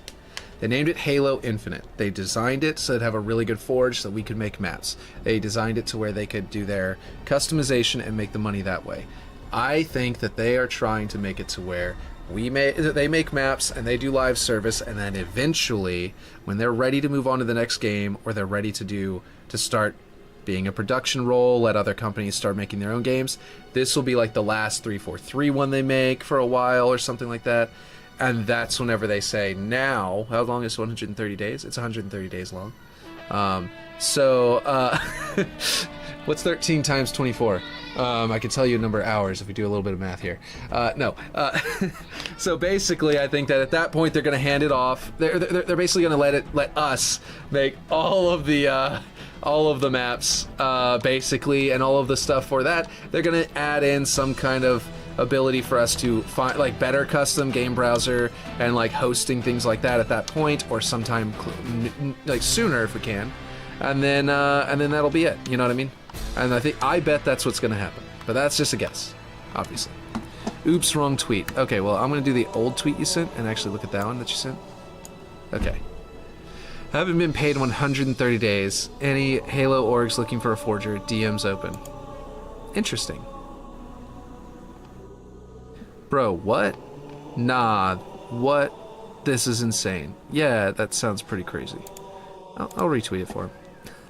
They named it Halo Infinite. They designed it so it'd have a really good forge so we could make maps. They designed it to where they could do their customization and make the money that way. I think that they are trying to make it to where they make maps and they do live service, and then eventually, when they're ready to move on to the next game, or they're ready to start being a production role, let other companies start making their own games, this will be like the last 343 one they make for a while or something like that. And that's whenever they say, now, how long is 130 days? It's 130 days long. What's 13 times 24? I could tell you a number of hours if we do a little bit of math here. No. So basically, I think that at that point they're going to hand it off. They're basically going to let us make all of the maps, basically, and all of the stuff for that. They're going to add in some kind of ability for us to find, like, better custom game browser and, like, hosting things like that at that point, or sometime like sooner if we can. And then that'll be it. You know what I mean? And I bet that's what's going to happen. But that's just a guess, obviously. Oops, wrong tweet. Okay, well, I'm going to do the old tweet you sent and actually look at that one that you sent. Okay. Haven't been paid 130 days. Any Halo orgs looking for a forger? DM's open. Interesting. Bro, what? Nah, what? This is insane. Yeah, that sounds pretty crazy. I'll retweet it for him.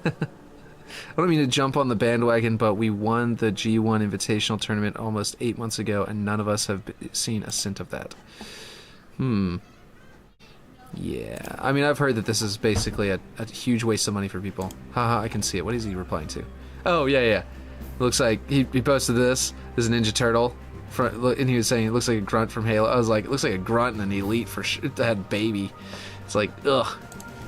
I don't mean to jump on the bandwagon, but we won the G1 Invitational Tournament almost 8 months ago, and none of us have seen a cent of that. Yeah, I mean, I've heard that this is basically a huge waste of money for people. Haha, I can see it. What is he replying to? Oh, yeah. It looks like he posted this. There's a Ninja Turtle. And he was saying it looks like a grunt from Halo. I was like, it looks like a grunt and an elite for sure. That had baby. It's like, ugh,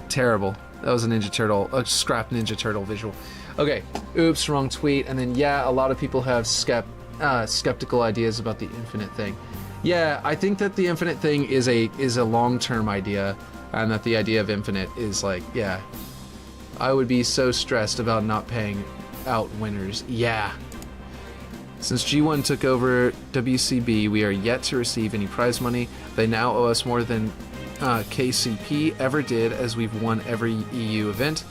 terrible. That was a Ninja Turtle, a scrap Ninja Turtle visual. Okay, oops, wrong tweet. And then, yeah, a lot of people have skeptical ideas about the infinite thing. Yeah, I think that the infinite thing is a long-term idea, and that the idea of infinite is like, yeah. I would be so stressed about not paying out winners. Yeah. Since G1 took over WCB, we are yet to receive any prize money. They now owe us more than KCP ever did, as we've won every EU event.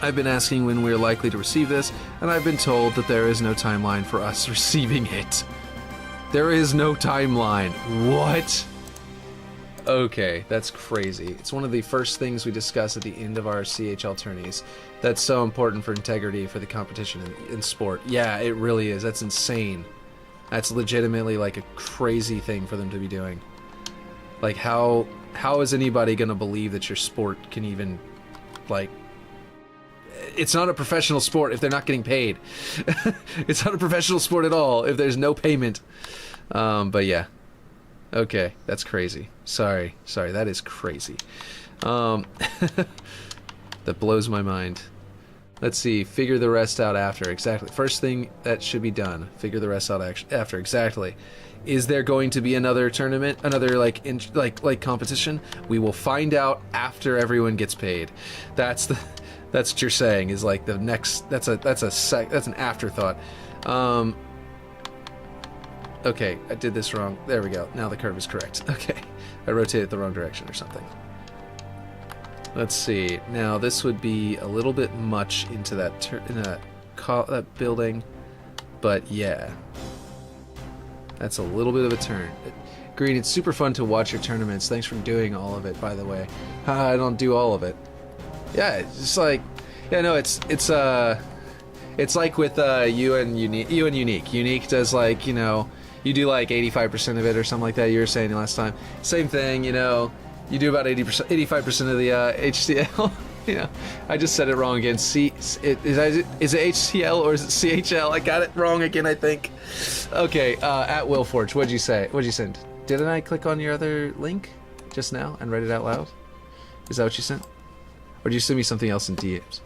I've been asking when we're likely to receive this, and I've been told that there is no timeline for us receiving it. There is no timeline. What? Okay, that's crazy. It's one of the first things we discuss at the end of our CHL tourneys. That's so important for integrity for the competition in sport. Yeah, it really is. That's insane. That's legitimately like a crazy thing for them to be doing. Like, how is anybody gonna believe that your sport can even, like... It's not a professional sport if they're not getting paid. It's not a professional sport at all if there's no payment. But yeah. Okay, that's crazy. Sorry, that is crazy. That blows my mind. Let's see, figure the rest out after. Exactly. First thing that should be done. Figure the rest out after. Exactly. Is there going to be another tournament, another like competition? We will find out after everyone gets paid. That's what you're saying, is like the next. That's an afterthought. Okay, I did this wrong. There we go. Now the curve is correct. Okay, I rotated the wrong direction or something. Let's see. Now this would be a little bit much into that building, but yeah, that's a little bit of a turn. Green, it's super fun to watch your tournaments. Thanks for doing all of it, by the way. I don't do all of it. Yeah, it's just like, yeah, no, it's like with you and Unique. Unique does, like, you know, you do like 85% of it or something like that. You were saying last time. Same thing, you know. You do about 85% of the HCL. You know, I just said it wrong again. Is it HCL or is it CHL? I got it wrong again, I think. Okay, at Willforge, what'd you say? What'd you send? Didn't I click on your other link just now and read it out loud? Is that what you sent? Or did you send me something else in DMs?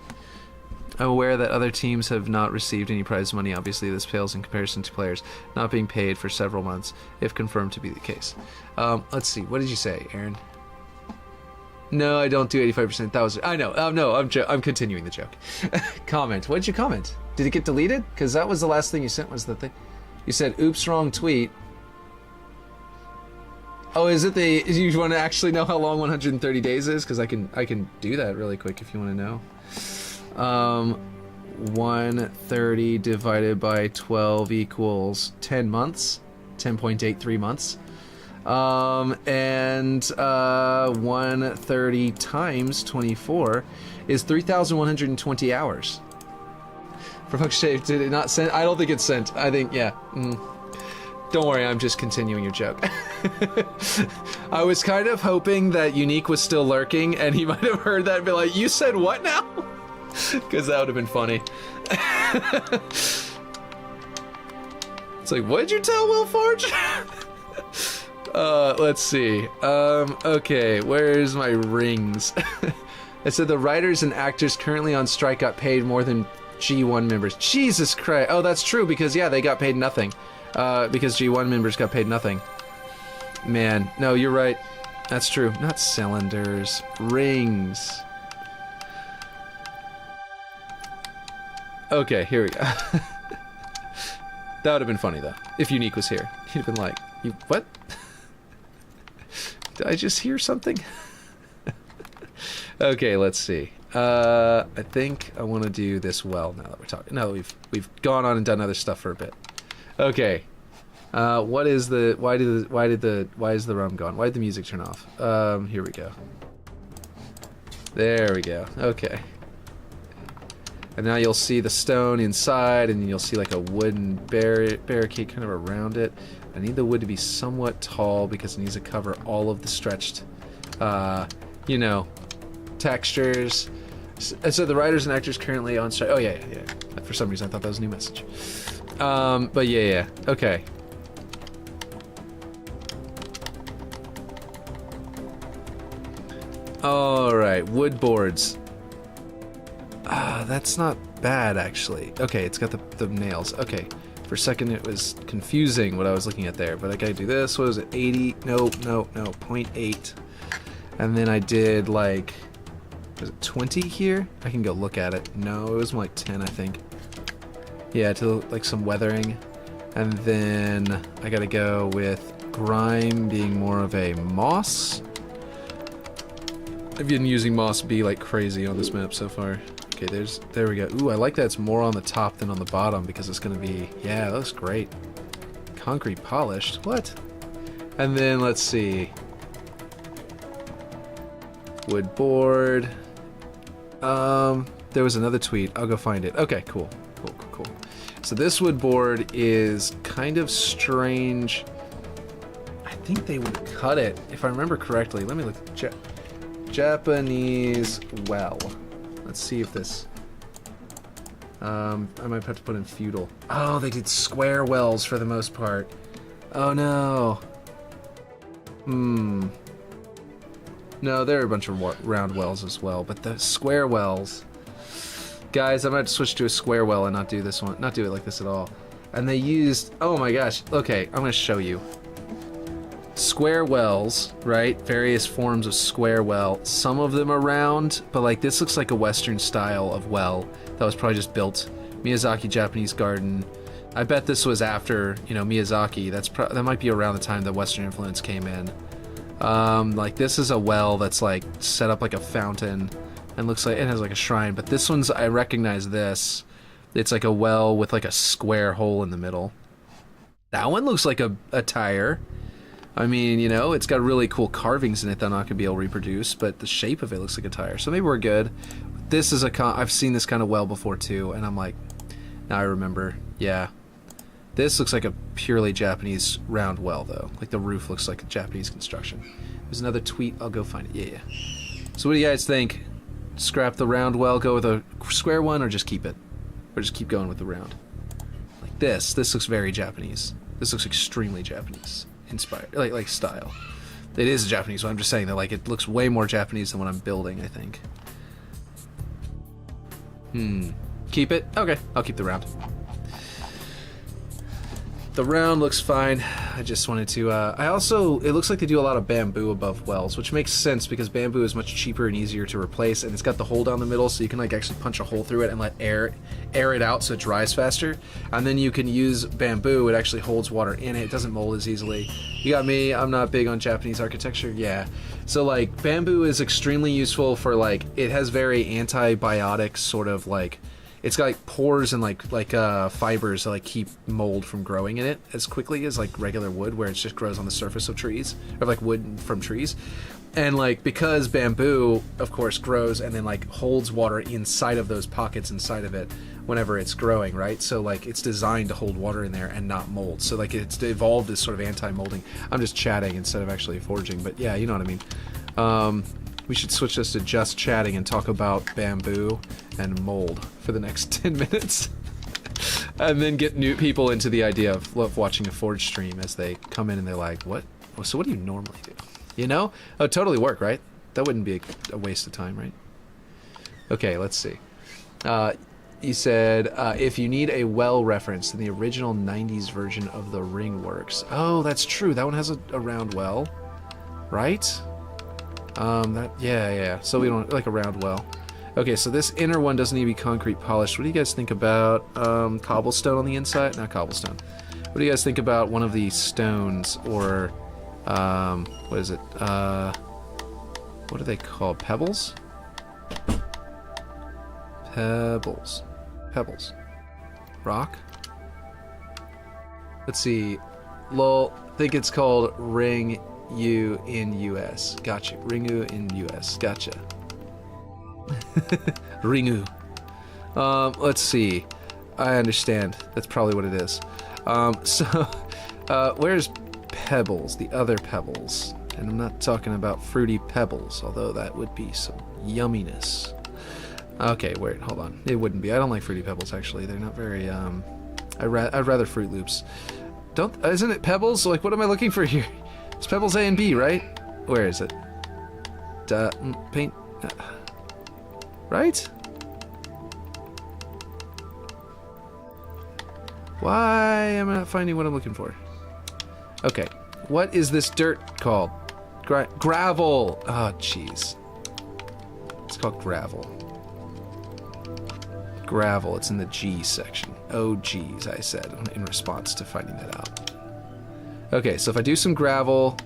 I'm aware that other teams have not received any prize money. Obviously, this pales in comparison to players not being paid for several months, if confirmed to be the case. Let's see. What did you say, Aaron? No, I don't do 85%. That was... I know. No, I'm continuing the joke. Comment. What did you comment? Did it get deleted? Because that was the last thing you sent, was the thing. You said, oops, wrong tweet. Oh, is it the... You want to actually know how long 130 days is? Because I can do that really quick if you want to know. 130 divided by 12 equals 10 months. 10.83 months. And 130 times 24 is 3,120 hours. For fuck's sake, did it not send? I don't think it's sent. I think, yeah. Don't worry, I'm just continuing your joke. I was kind of hoping that Unique was still lurking, and he might have heard that and be like, you said what now? Because that would have been funny. It's like, what did you tell Will Forge? Let's see. Okay, where's my rings? It said the writers and actors currently on strike got paid more than G1 members. Jesus Christ. Oh, that's true, because, yeah, they got paid nothing. Because G1 members got paid nothing. Man, no, you're right. That's true. Not cylinders. Rings. Okay, here we go. That would have been funny, though, if Unique was here. He'd have been like, you, what? Did I just hear something? Okay, let's see. I think I want to do this well now that we're talking. Now that we've gone on and done other stuff for a bit. Okay. What is the why is the rum gone? Why did the music turn off? Here we go. There we go. Okay. And now you'll see the stone inside, and you'll see like a wooden barricade kind of around it. I need the wood to be somewhat tall because it needs to cover all of the stretched, you know, textures. So the writers and actors currently on strike. Oh yeah. For some reason I thought that was a new message. But yeah. Okay. All right, wood boards. That's not bad, actually. Okay, it's got the nails. Okay. For a second, it was confusing what I was looking at there, but I gotta do this. What was it? 80? No, 0.8. And then I did, like, was it 20 here? I can go look at it. No, it was more like 10, I think. Yeah, to, like, some weathering. And then I gotta go with grime being more of a moss. I've been using moss B like crazy on this map so far. Okay, there we go. Ooh, I like that it's more on the top than on the bottom because it's gonna be, yeah, that looks great. Concrete polished, what? And then let's see. Wood board. There was another tweet. I'll go find it. Okay, cool. Cool. So this wood board is kind of strange. I think they would cut it, if I remember correctly. Let me look. Japanese well. Let's see if this... I might have to put in feudal. Oh, they did square wells for the most part. Oh no. No, there are a bunch of round wells as well, but the square wells... Guys, I'm going to switch to a square well and not do this one. Not do it like this at all. And they used... Oh my gosh. Okay, I'm going to show you. Square wells, right? Various forms of square well. Some of them are round, but like this looks like a Western style of well that was probably just built. Miyazaki Japanese garden. I bet this was after, you know, Miyazaki. That might be around the time the Western influence came in. Like this is a well that's like set up like a fountain and looks like it has like a shrine. But this one's, I recognize this. It's like a well with like a square hole in the middle. That one looks like a tire. I mean, you know, it's got really cool carvings in it that I'm not going to be able to reproduce, but the shape of it looks like a tire. So maybe we're good. This is I've seen this kind of well before too, and I'm like, now I remember. Yeah. This looks like a purely Japanese round well, though. Like the roof looks like a Japanese construction. There's another tweet. I'll go find it. Yeah. So what do you guys think? Scrap the round well, go with a square one, or just keep it? Or just keep going with the round? Like this. This looks very Japanese. This looks extremely Japanese. Inspired, like style. It is a Japanese one. I'm just saying that like it looks way more Japanese than what I'm building, I think. Keep it? Okay, I'll keep the round. The round looks fine. I just wanted to, it looks like they do a lot of bamboo above wells, which makes sense because bamboo is much cheaper and easier to replace, and it's got the hole down the middle, so you can like actually punch a hole through it and let air it out so it dries faster. And then you can use bamboo, it actually holds water in it, it doesn't mold as easily. You got me, I'm not big on Japanese architecture, yeah. So like, bamboo is extremely useful for like, it has very antibiotic sort of like, it's got like pores and like fibers that like keep mold from growing in it as quickly as like regular wood, where it just grows on the surface of trees, or like wood from trees. And like, because bamboo of course grows and then like holds water inside of those pockets inside of it whenever it's growing, right? So like it's designed to hold water in there and not mold. So like it's evolved as sort of anti-molding. I'm just chatting instead of actually foraging, but yeah, you know what I mean. We should switch this to just chatting and talk about bamboo and mold for the next 10 minutes. And then get new people into the idea of watching a Forge stream as they come in and they're like, what? So what do you normally do? You know? It would totally work, right? That wouldn't be a waste of time, right? Okay, let's see. You said, if you need a well reference, then the original 90s version of the ring works. Oh, that's true. That one has a round well, right? Yeah. So we don't like a round well. Okay, so this inner one doesn't need to be concrete polished. What do you guys think about cobblestone on the inside? Not cobblestone. What do you guys think about one of these stones or what is it? What are they called? Pebbles? Pebbles. Rock? Let's see. Lol, I think it's called ring U in US. Gotcha. Ringu in US. Gotcha. Ringu. Let's see. I understand. That's probably what it is. Where's Pebbles? The other Pebbles. And I'm not talking about fruity pebbles, although that would be some yumminess. Okay, wait, hold on. It wouldn't be. I don't like fruity pebbles, actually. They're not very, I'd rather Fruit Loops. Isn't it Pebbles? Like, what am I looking for here? It's Pebbles A and B, right? Where is it? Paint. Right? Why am I not finding what I'm looking for? Okay. What is this dirt called? Gravel. Oh, jeez. It's called gravel. Gravel. It's in the G section. Oh, geez, I said in response to finding that out. Okay, so if I do some gravel,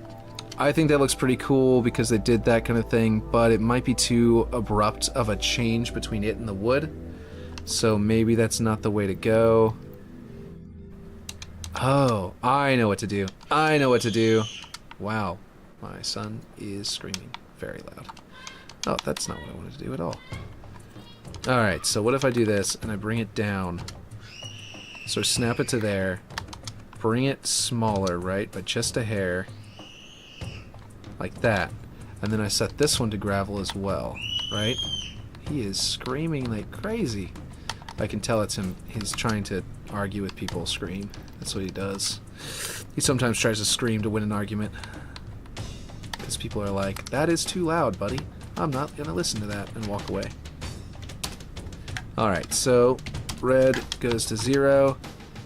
I think that looks pretty cool because they did that kind of thing, but it might be too abrupt of a change between it and the wood. So maybe that's not the way to go. Oh, I know what to do. I know what to do. Wow, my son is screaming very loud. Oh, that's not what I wanted to do at all. Alright, so what if I do this and I bring it down? So snap it to there. Bring it smaller, right? But just a hair. Like that. And then I set this one to gravel as well, right? He is screaming like crazy. I can tell it's him. He's trying to argue with people, scream. That's what he does. He sometimes tries to scream to win an argument. Because people are like, that is too loud, buddy. I'm not going to listen to that, and walk away. Alright, so red goes to 0.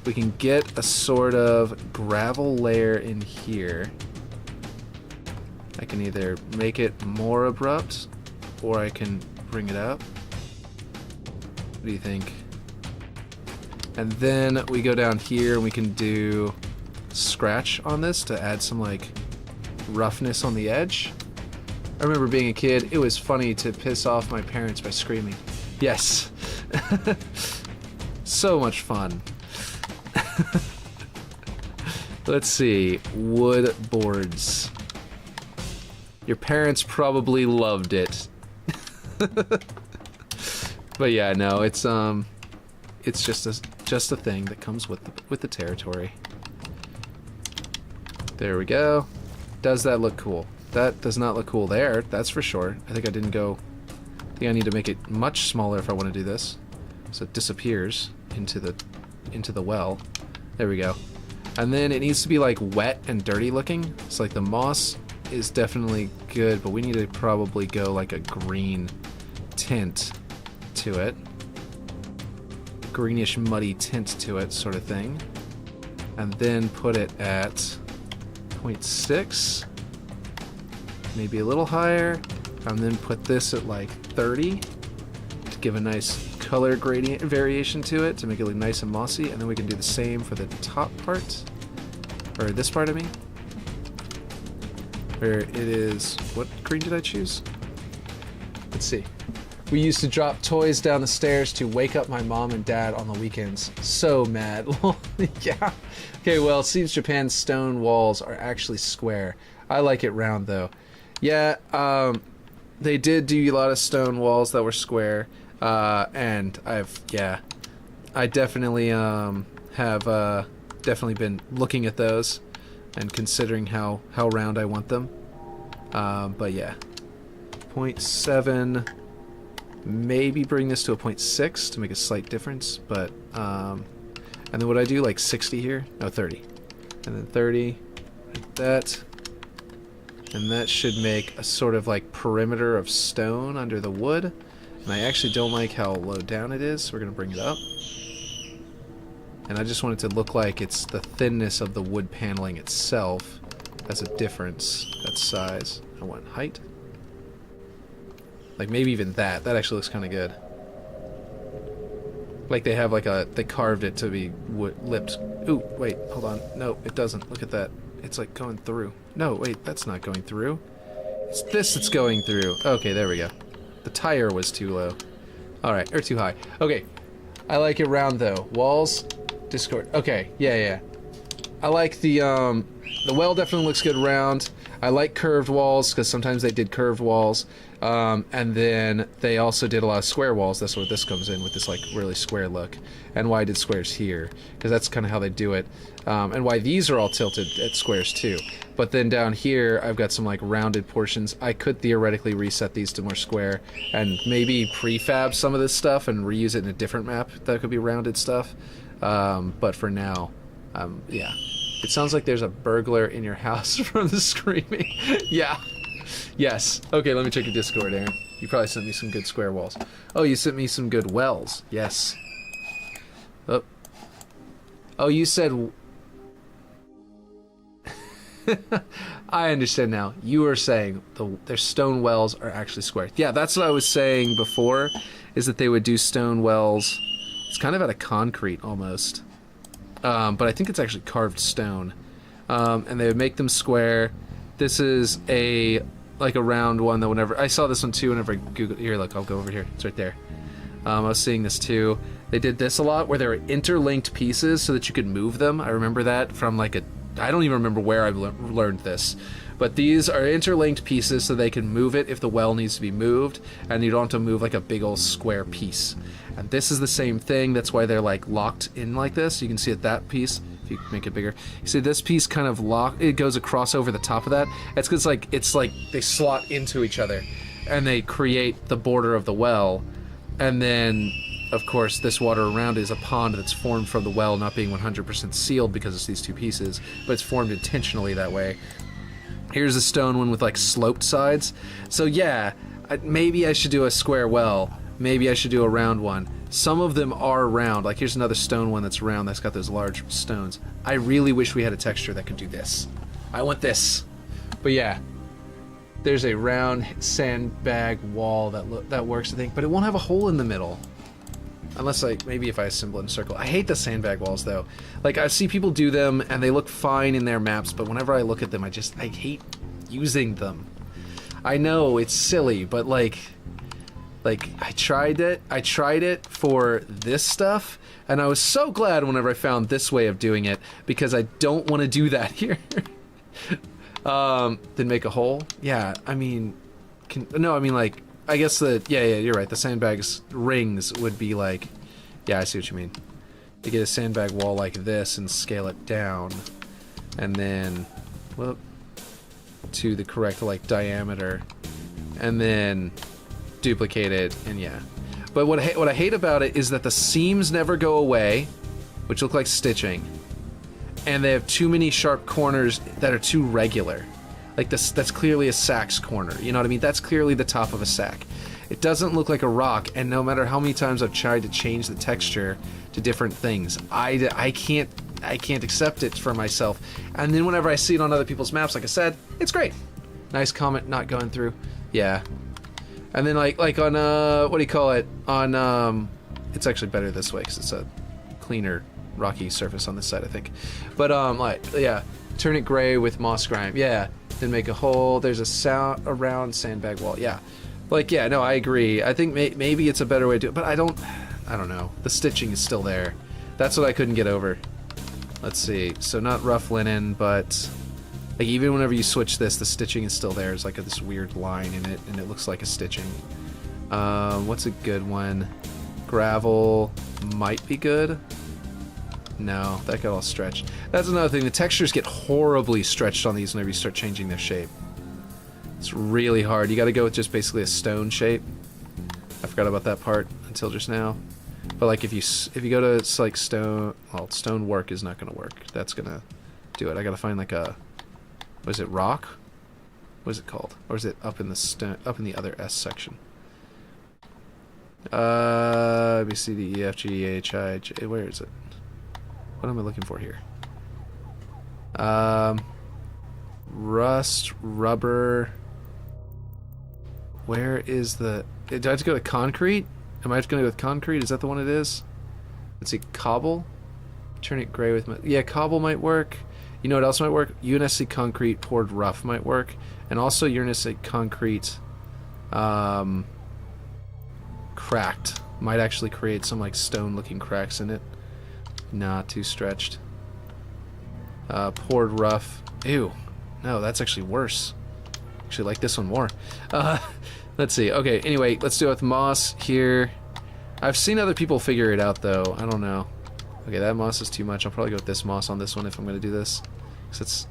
We can get a sort of gravel layer in here. I can either make it more abrupt, or I can bring it up. What do you think? And then we go down here and we can do scratch on this to add some like roughness on the edge. I remember being a kid, it was funny to piss off my parents by screaming. Yes. So much fun. Let's see. Wood boards. Your parents probably loved it. But yeah, no, it's just a thing that comes with the territory. There we go. Does that look cool? That does not look cool there, that's for sure. I think I didn't go... I think I need to make it much smaller if I want to do this. So it disappears into the well. There we go. And then it needs to be like wet and dirty looking. It's like the moss is definitely good, but we need to probably go like a green tint to it. Greenish muddy tint to it sort of thing. And then put it at 0.6. Maybe a little higher. And then put this at like 30 to give a nice color gradient variation to it to make it look nice and mossy. And then we can do the same for the top part. Or this part, I mean. Where it is... What green did I choose? Let's see. We used to drop toys down the stairs to wake up my mom and dad on the weekends. So mad. Yeah. Okay, well, it seems Japan's stone walls are actually square. I like it round, though. Yeah, they did do a lot of stone walls that were square. And I definitely have definitely been looking at those and considering how round I want them. But yeah. 0.7... Maybe bring this to a 0.6 to make a slight difference, but, and then what I do, like 60 here? No, 30. And then 30, like that. And that should make a sort of like perimeter of stone under the wood. And I actually don't like how low down it is, so we're going to bring it up. And I just want it to look like it's the thinness of the wood paneling itself as a difference. That's size. I want height. Like, maybe even that. That actually looks kind of good. Like, they have, like, they carved it to be lipped. Ooh, wait, hold on. No, it doesn't. Look at that. It's, like, going through. No, wait, that's not going through. It's this that's going through. Okay, there we go. The tire was too low. Alright, or too high. Okay. I like it round, though. Walls. Discord. Okay, yeah. I like the well definitely looks good round. I like curved walls, because sometimes they did curved walls. And then they also did a lot of square walls. That's where this comes in, with this like really square look. And why I did squares here, because that's kind of how they do it. And why these are all tilted at squares too. But then down here, I've got some like rounded portions. I could theoretically reset these to more square, and maybe prefab some of this stuff and reuse it in a different map that could be rounded stuff. But for now, yeah. It sounds like there's a burglar in your house from the screaming. Yeah. Yes. Okay, let me check your Discord, Aaron. You probably sent me some good square walls. Oh, you sent me some good wells. Yes. Oh. Oh, you said... I understand now. You were saying their stone wells are actually square. Yeah, that's what I was saying before, is that they would do stone wells. It's kind of out of concrete, almost. But I think it's actually carved stone. And they would make them square. This is a round one that whenever... I saw this one too whenever I Googled... Here, look, I'll go over here. It's right there. I was seeing this too. They did this a lot, where there were interlinked pieces so that you could move them. I remember that from like a... I don't even remember where I learned this. But these are interlinked pieces so they can move it if the well needs to be moved, and you don't have to move like a big old square piece. And this is the same thing. That's why they're like locked in like this. You can see that piece. If you make it bigger, you see this piece kind of it goes across over the top of that. It's because it's like they slot into each other, and they create the border of the well. And then, of course, this water around it is a pond that's formed from the well not being 100% sealed because it's these two pieces, but it's formed intentionally that way. Here's a stone one with like sloped sides. So yeah, maybe I should do a square well. Maybe I should do a round one. Some of them are round. Like here's another stone one that's round that's got those large stones. I really wish we had a texture that could do this. I want this. But yeah, there's a round sandbag wall that works, I think, but it won't have a hole in the middle. Unless maybe if I assemble it in a circle. I hate the sandbag walls though. Like I see people do them and they look fine in their maps, but whenever I look at them, I hate using them. I know it's silly, but like I tried it for this stuff, and I was so glad whenever I found this way of doing it, because I don't want to do that here. Then make a hole? Yeah, I mean, I guess yeah, you're right. The sandbags rings would be like, yeah, I see what you mean. You get a sandbag wall like this and scale it down, and then, whoop, to the correct like diameter, and then duplicate it, and yeah. But what I hate about it is that the seams never go away, which look like stitching, and they have too many sharp corners that are too regular. Like this, that's clearly a sack's corner. You know what I mean? That's clearly the top of a sack. It doesn't look like a rock, and no matter how many times I've tried to change the texture to different things, I can't accept it for myself. And then whenever I see it on other people's maps, like I said, it's great. Nice comment not going through. Yeah. And then like on what do you call it? On it's actually better this way because it's a cleaner rocky surface on this side, I think. But yeah, turn it gray with moss grime. Yeah. Then make a hole. There's a round sandbag wall. Yeah. Like, yeah, no, I agree. I think maybe it's a better way to do it, but I don't know. The stitching is still there. That's what I couldn't get over. Let's see. So not rough linen, but like even whenever you switch this, the stitching is still there. There's like this weird line in it, and it looks like a stitching. What's a good one? Gravel might be good. No, that got all stretched. That's another thing. The textures get horribly stretched on these whenever you start changing their shape. It's really hard. You got to go with just basically a stone shape. I forgot about that part until just now. But like if you go to like stone, well, stone work is not going to work. That's going to do it. I got to find like a, was it rock? What is it called? Or is it up in the other S section? A, B, C, D, E, F, G, H, I, J. Where is it? What am I looking for here? Rust, rubber. Where is the... Do I have to go to concrete? Am I just going to go with concrete? Is that the one it is? Let's see, cobble? Turn it gray with... Yeah, cobble might work. You know what else might work? UNSC concrete poured rough might work. And also UNSC concrete cracked. Might actually create some like stone-looking cracks in it. Not too stretched. Poured rough. Ew. No, that's actually worse. Actually like this one more. Let's see. Okay, anyway, let's do it with moss here. I've seen other people figure it out, though. I don't know. Okay, that moss is too much. I'll probably go with this moss on this one if I'm going to do this. Because it's...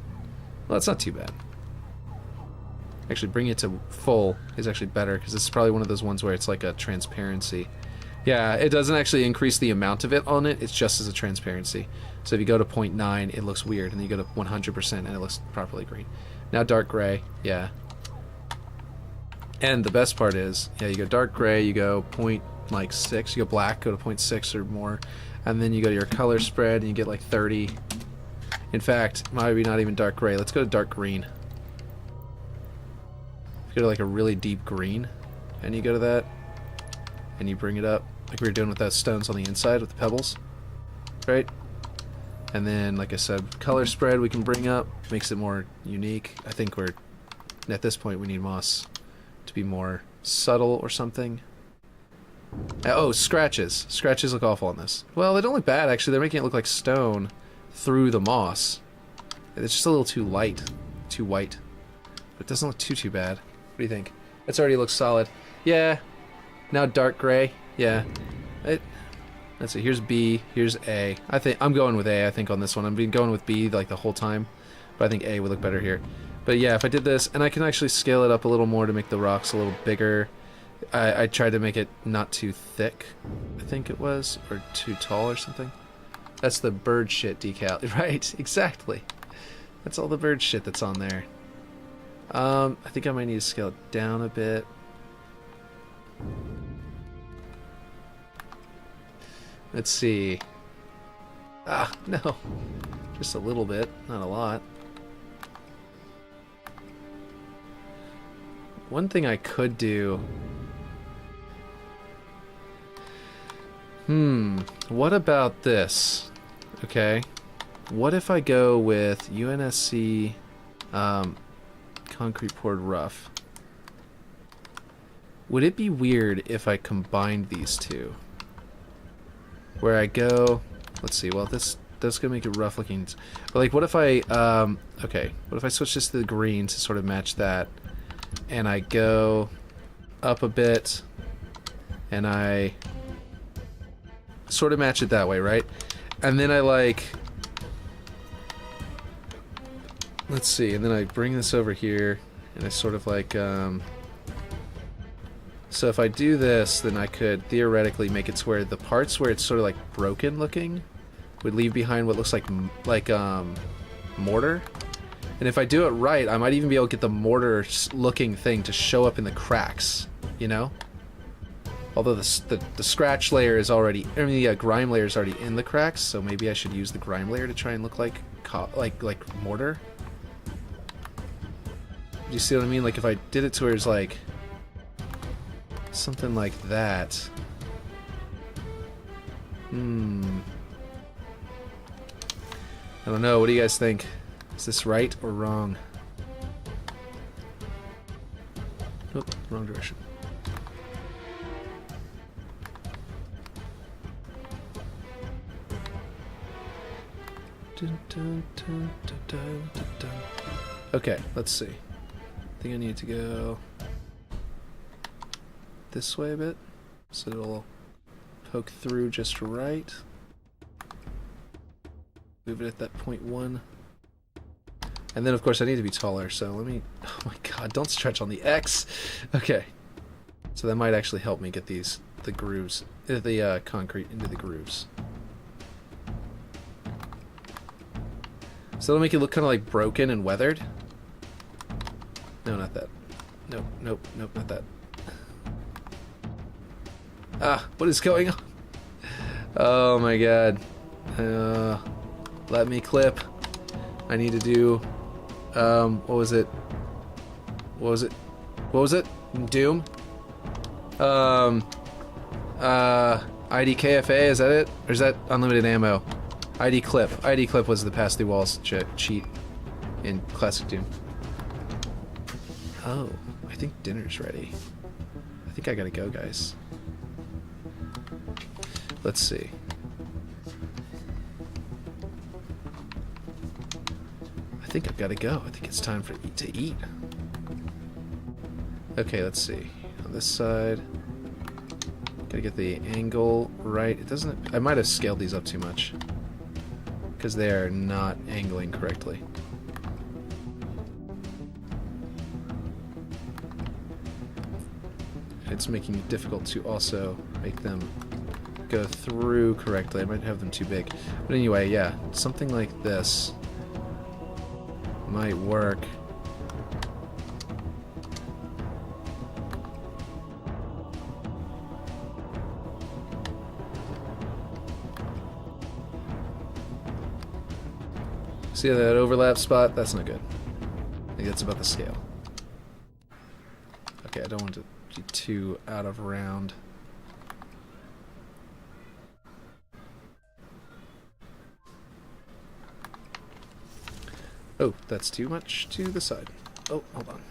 Well, it's not too bad. Actually, bring it to full is actually better, because this is probably one of those ones where it's like a transparency. Yeah, it doesn't actually increase the amount of it on it. It's just as a transparency. So if you go to 0.9, it looks weird, and then you go to 100%, and it looks properly green. Now dark gray, yeah. And the best part is, yeah, you go dark gray, you go like 6. You go black, go to 0.6 or more, and then you go to your color spread and you get like 30. In fact, maybe not even dark gray. Let's go to dark green. Go to like a really deep green, and you go to that, and you bring it up like we were doing with those stones on the inside with the pebbles, right? And then, like I said, color spread we can bring up, makes it more unique. I think we're at this point we need moss to be more subtle or something. Oh, scratches. Scratches look awful on this. Well, they don't look bad actually. They're making it look like stone through the moss. It's just a little too light, too white. But it doesn't look too bad. What do you think? It's already looks solid. Yeah. Now dark gray. Yeah. Let's see. Here's B. Here's A. I think I'm going with A. I think on this one. I've been going with B like the whole time, but I think A would look better here. But yeah, if I did this, and I can actually scale it up a little more to make the rocks a little bigger. I tried to make it not too thick, I think it was, or too tall or something. That's the bird shit decal. Right, exactly. That's all the bird shit that's on there. I think I might need to scale it down a bit. Let's see. Ah, no. Just a little bit, not a lot. One thing I could do... what about this? Okay. What if I go with UNSC concrete poured rough? Would it be weird if I combined these two? Where I go... Let's see, well that's gonna make it rough looking. But like what if I... okay, what if I switch this to the green to sort of match that? And I go up a bit and I sort of match it that way, right? And then I like... Let's see, and then I bring this over here and I sort of like... So if I do this, then I could theoretically make it to where the parts where it's sort of like broken looking would leave behind what looks like mortar. And if I do it right, I might even be able to get the mortar looking thing to show up in the cracks, you know? Although the scratch layer is already, I mean the grime layer is already in the cracks, so maybe I should use the grime layer to try and look like mortar. Do you see what I mean? Like if I did it to where it's like something like that. I don't know. What do you guys think? Is this right or wrong? Nope, wrong direction. Okay, let's see. I think I need to go this way a bit, so it'll poke through just right. Move it at that 0.1. And then of course I need to be taller, so let me... Oh my god, don't stretch on the X! Okay. So that might actually help me get the grooves, the concrete into the grooves. So it'll make it look kind of like broken and weathered. No, not that. Nope, nope, nope, not that. Ah, what is going on? Oh my god. Let me clip. I need to do... what was it? What was it? What was it? Doom? IDKFA, is that it? Or is that unlimited ammo? ID clip. ID clip was the pass through walls cheat in classic Doom. Oh, I think dinner's ready. I think I gotta go, guys. Let's see. I think I've got to go. I think it's time to eat. Okay, let's see. On this side, gotta get the angle right. It doesn't... I might have scaled these up too much, because they are not angling correctly. It's making it difficult to also make them go through correctly. I might have them too big. But anyway, yeah, something like this might work. See that overlap spot? That's not good. I think that's about the scale. Okay, I don't want to be too out of round. Oh, that's too much to the side. Oh, hold on.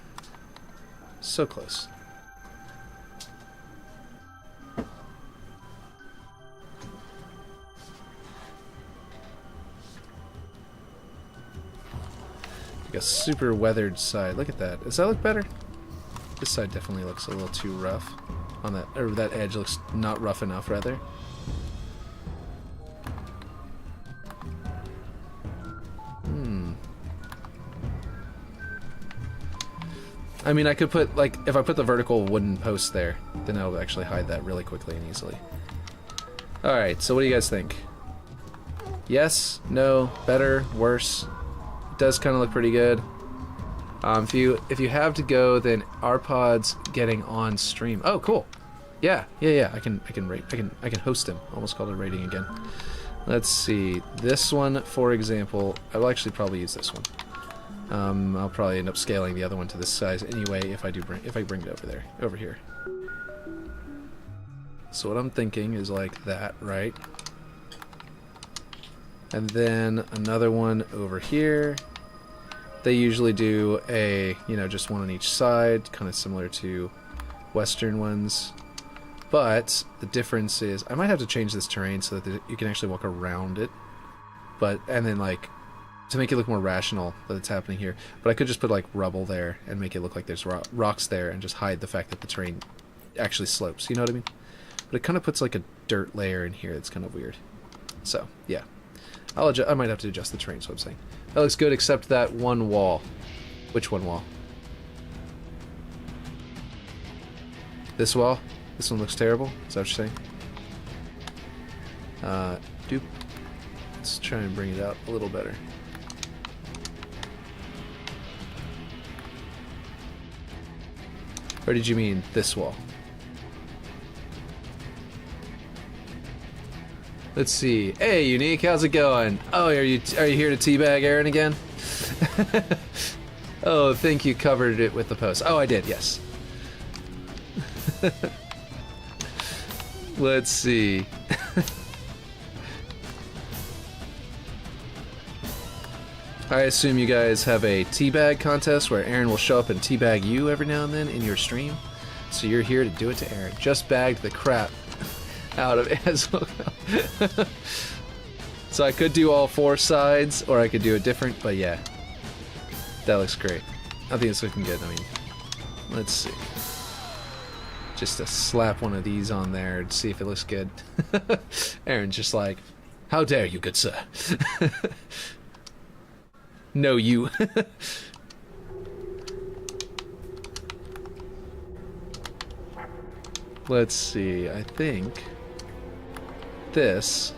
So close. Like a super weathered side. Look at that. Does that look better? This side definitely looks a little too rough on that, or that edge looks not rough enough, rather. I mean, I could put, like, if I put the vertical wooden post there, then I'll actually hide that really quickly and easily. Alright, so what do you guys think? Yes? No? Better? Worse? It does kind of look pretty good. If you have to go, then RPod's getting on stream. Oh, cool. Yeah. I can host him. Almost called it rating again. Let's see. This one, for example, I will actually probably use this one. I'll probably end up scaling the other one to this size anyway if I bring it over here. So what I'm thinking is like that, right? And then another one over here. They usually do a, just one on each side, kind of similar to Western ones. But the difference is, I might have to change this terrain so that you can actually walk around it. And then like, to make it look more rational that it's happening here. But I could just put like rubble there and make it look like there's rocks there and just hide the fact that the terrain actually slopes, you know what I mean? But it kind of puts like a dirt layer in here that's kind of weird. So, yeah. I might have to adjust the terrain, is what I'm saying. That looks good except that one wall. Which one wall? This wall? This one looks terrible? Is that what you're saying? Dupe. Let's try and bring it out a little better. Or did you mean this wall? Let's see. Hey, Unique, how's it going? Oh, are you here to teabag Aaron again? Oh, think you covered it with the post. Oh, I did, yes. Let's see. I assume you guys have a teabag contest where Aaron will show up and teabag you every now and then in your stream. So you're here to do it to Aaron. Just bagged the crap out of Aswell. So I could do all four sides, or I could do it different, but yeah. That looks great. I think it's looking good. I mean, let's see. Just to slap one of these on there and see if it looks good. Aaron's just like, how dare you, good sir? No, you. Let's see, I think this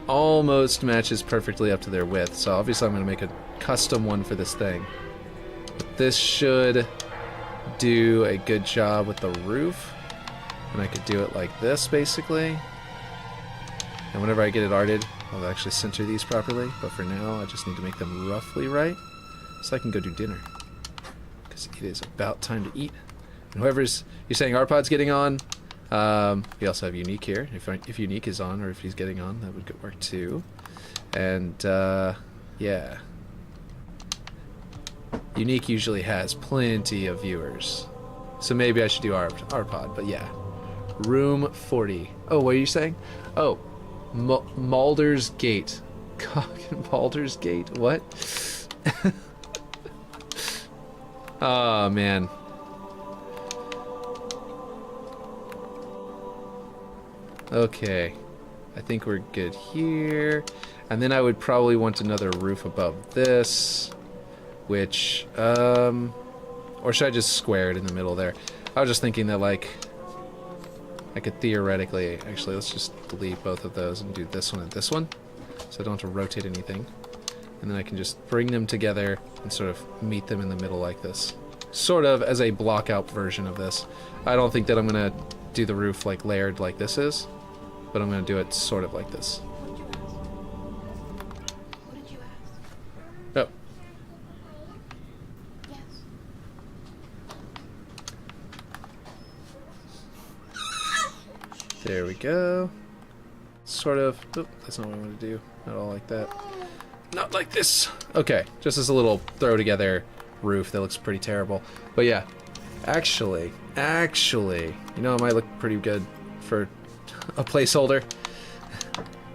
almost matches perfectly up to their width, so obviously I'm going to make a custom one for this thing. But this should do a good job with the roof, and I could do it like this, basically. And whenever I get it arted, I'll actually center these properly, but for now I just need to make them roughly right so I can go do dinner, because it is about time to eat. And you're saying RPod's getting on, we also have Unique here. If Unique is on, or if he's getting on, that would work too. And yeah, Unique usually has plenty of viewers, so maybe I should do RPod. But yeah, room 40. Oh, what are you saying? Oh, Mulder's Gate. Baldur's Gate? What? Oh, man. Okay. I think we're good here. And then I would probably want another roof above this, which, or should I just square it in the middle there? I was just thinking that, like, I could theoretically, actually, let's just delete both of those and do this one and this one, so I don't have to rotate anything. And then I can just bring them together and sort of meet them in the middle like this. Sort of as a block out version of this. I don't think that I'm going to do the roof like layered like this is, but I'm going to do it sort of like this. What did you ask? There we go. Sort of. Oh, that's not what I want to do. Not all like that. Not like this. Okay, just as a little throw together roof that looks pretty terrible. But yeah, actually, you know, it might look pretty good for a placeholder.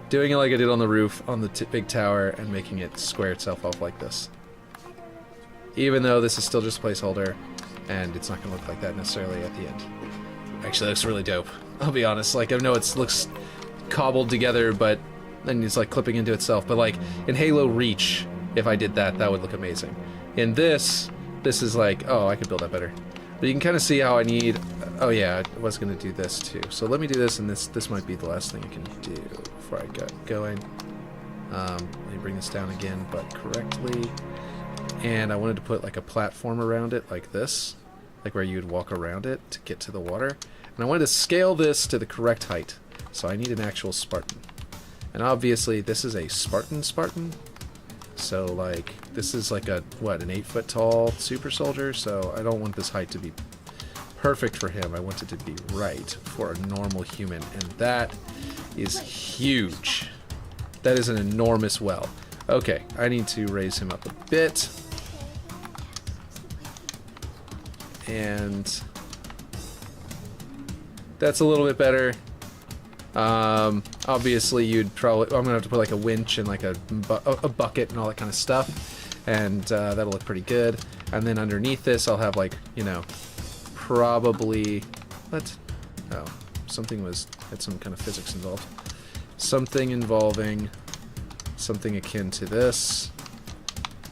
Doing it like I did on the roof on the big tower and making it square itself off like this. Even though this is still just a placeholder, and it's not going to look like that necessarily at the end. Actually, it looks really dope. I'll be honest. Like, I know it looks cobbled together, but then it's like clipping into itself. But like in Halo Reach, if I did that, that would look amazing. In this is like, oh, I could build that better. But you can kind of see how I need. Oh yeah, I was gonna do this too. So let me do this, and this might be the last thing I can do before I get going. Let me bring this down again, but correctly. And I wanted to put like a platform around it, like this, like where you would walk around it to get to the water. And I wanted to scale this to the correct height. So I need an actual Spartan. And obviously this is a Spartan. So like, this is like a, what, an 8-foot tall super soldier. So I don't want this height to be perfect for him. I want it to be right for a normal human. And that is huge. That is an enormous well. Okay, I need to raise him up a bit. And that's a little bit better. Obviously you'd probably, I'm gonna have to put like a winch and like a bucket and all that kind of stuff, and that'll look pretty good. And then underneath this I'll have like, you know, probably, what? Oh, something had some kind of physics involved. Something involving something akin to this,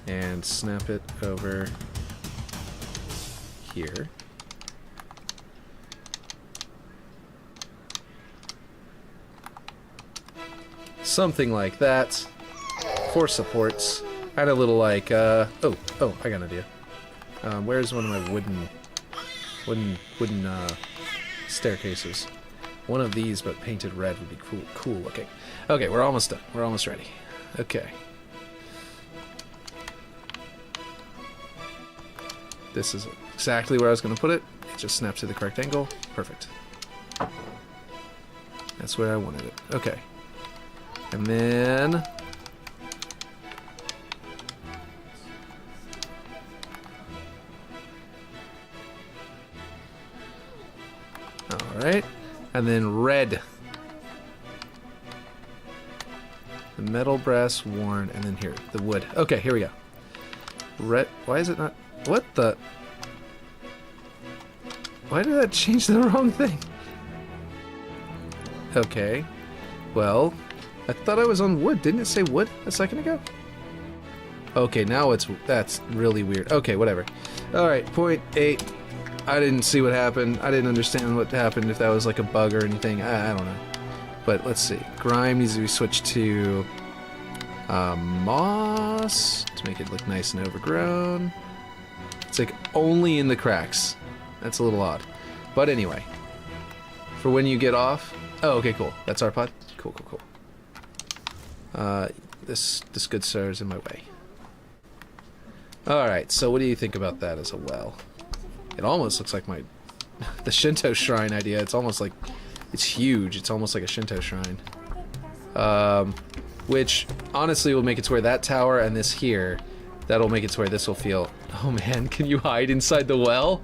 and snap it over here. Something like that for supports, and a little like oh, I got an idea. Where's one of my wooden staircases? One of these, but painted red would be cool looking. Okay, we're almost done. We're almost ready. Okay. This is exactly where I was going to put it. It just snaps to the correct angle. Perfect. That's where I wanted it. Okay. And then alright. And then red. The metal, brass, worn, and then here, the wood. Okay, here we go. Red. Why is it not? What the? Why did that change the wrong thing? Okay. Well, I thought I was on wood. Didn't it say wood a second ago? Okay, now that's really weird. Okay, whatever. Alright, 0.8. I didn't see what happened. I didn't understand what happened, if that was like a bug or anything. I don't know. But let's see. Grime needs to be switched to moss to make it look nice and overgrown. It's like only in the cracks. That's a little odd. But anyway. For when you get off. Oh, okay, cool. That's our pod. Cool. This good sir is in my way. Alright, so what do you think about that as a well? It almost looks like the Shinto shrine idea. It's almost like, it's huge. It's almost like a Shinto shrine. Which, honestly, will make it to where that tower and this here, that'll make it to where this will feel, oh man, can you hide inside the well?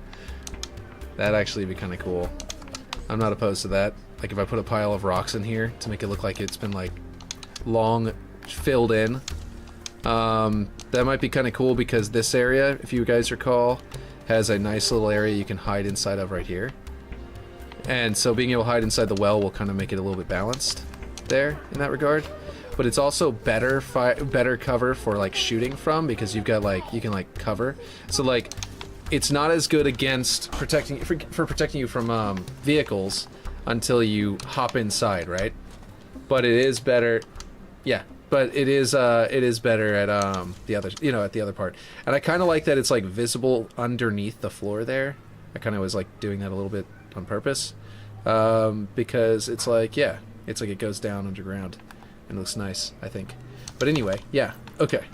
That'd actually be kind of cool. I'm not opposed to that. Like if I put a pile of rocks in here to make it look like it's been like long filled in. That might be kind of cool because this area, if you guys recall, has a nice little area you can hide inside of right here. And so being able to hide inside the well will kind of make it a little bit balanced there in that regard. But it's also better cover for like shooting from, because you've got like, you can like cover. So like, it's not as good against protecting, for protecting you from vehicles until you hop inside, right? But it is better, yeah. But it is better at the other, you know, at the other part. And I kind of like that it's like visible underneath the floor there. I kind of was like doing that a little bit on purpose, because it's like, yeah, it's like it goes down underground and it looks nice, I think. But anyway, yeah, okay.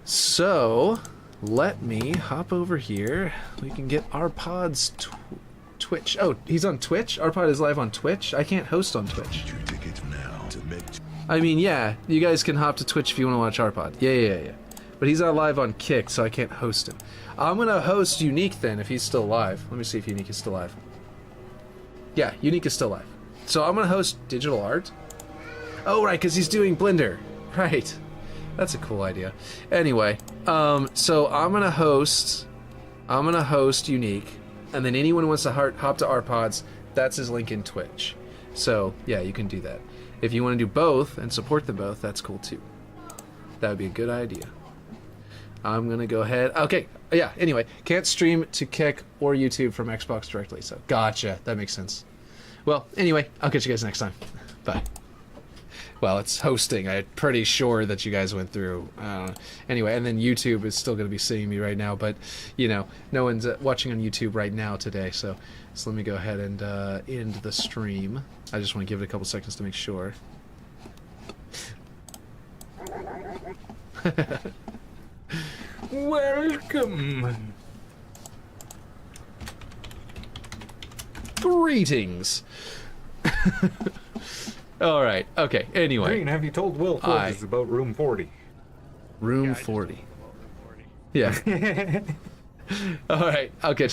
So let me hop over here. We can get our pods Twitch. Oh, he's on Twitch? Arpod is live on Twitch? I can't host on Twitch. I mean, yeah, you guys can hop to Twitch if you want to watch Arpod. Yeah. But he's not live on Kick, so I can't host him. I'm gonna host Unique then, if he's still live. Let me see if Unique is still live. Yeah, Unique is still live. So I'm gonna host Digital Art. Oh, right, because he's doing Blender. Right. That's a cool idea. Anyway, so I'm gonna host Unique, and then anyone who wants to hop to Arpods, that's his link in Twitch. So yeah, you can do that. If you want to do both and support them both, that's cool too. That would be a good idea. I'm gonna go ahead. Okay, yeah. Anyway, can't stream to Kick or YouTube from Xbox directly. So gotcha. That makes sense. Well, anyway, I'll catch you guys next time. Bye. Well, it's hosting. I'm pretty sure that you guys went through. Anyway, and then YouTube is still going to be seeing me right now, but, you know, no one's watching on YouTube right now today, so let me go ahead and end the stream. I just want to give it a couple seconds to make sure. Welcome. Greetings. All right. Okay. Anyway. Green, have you told Will Forges about room 40? Room 40. Yeah. All right. I'll catch you.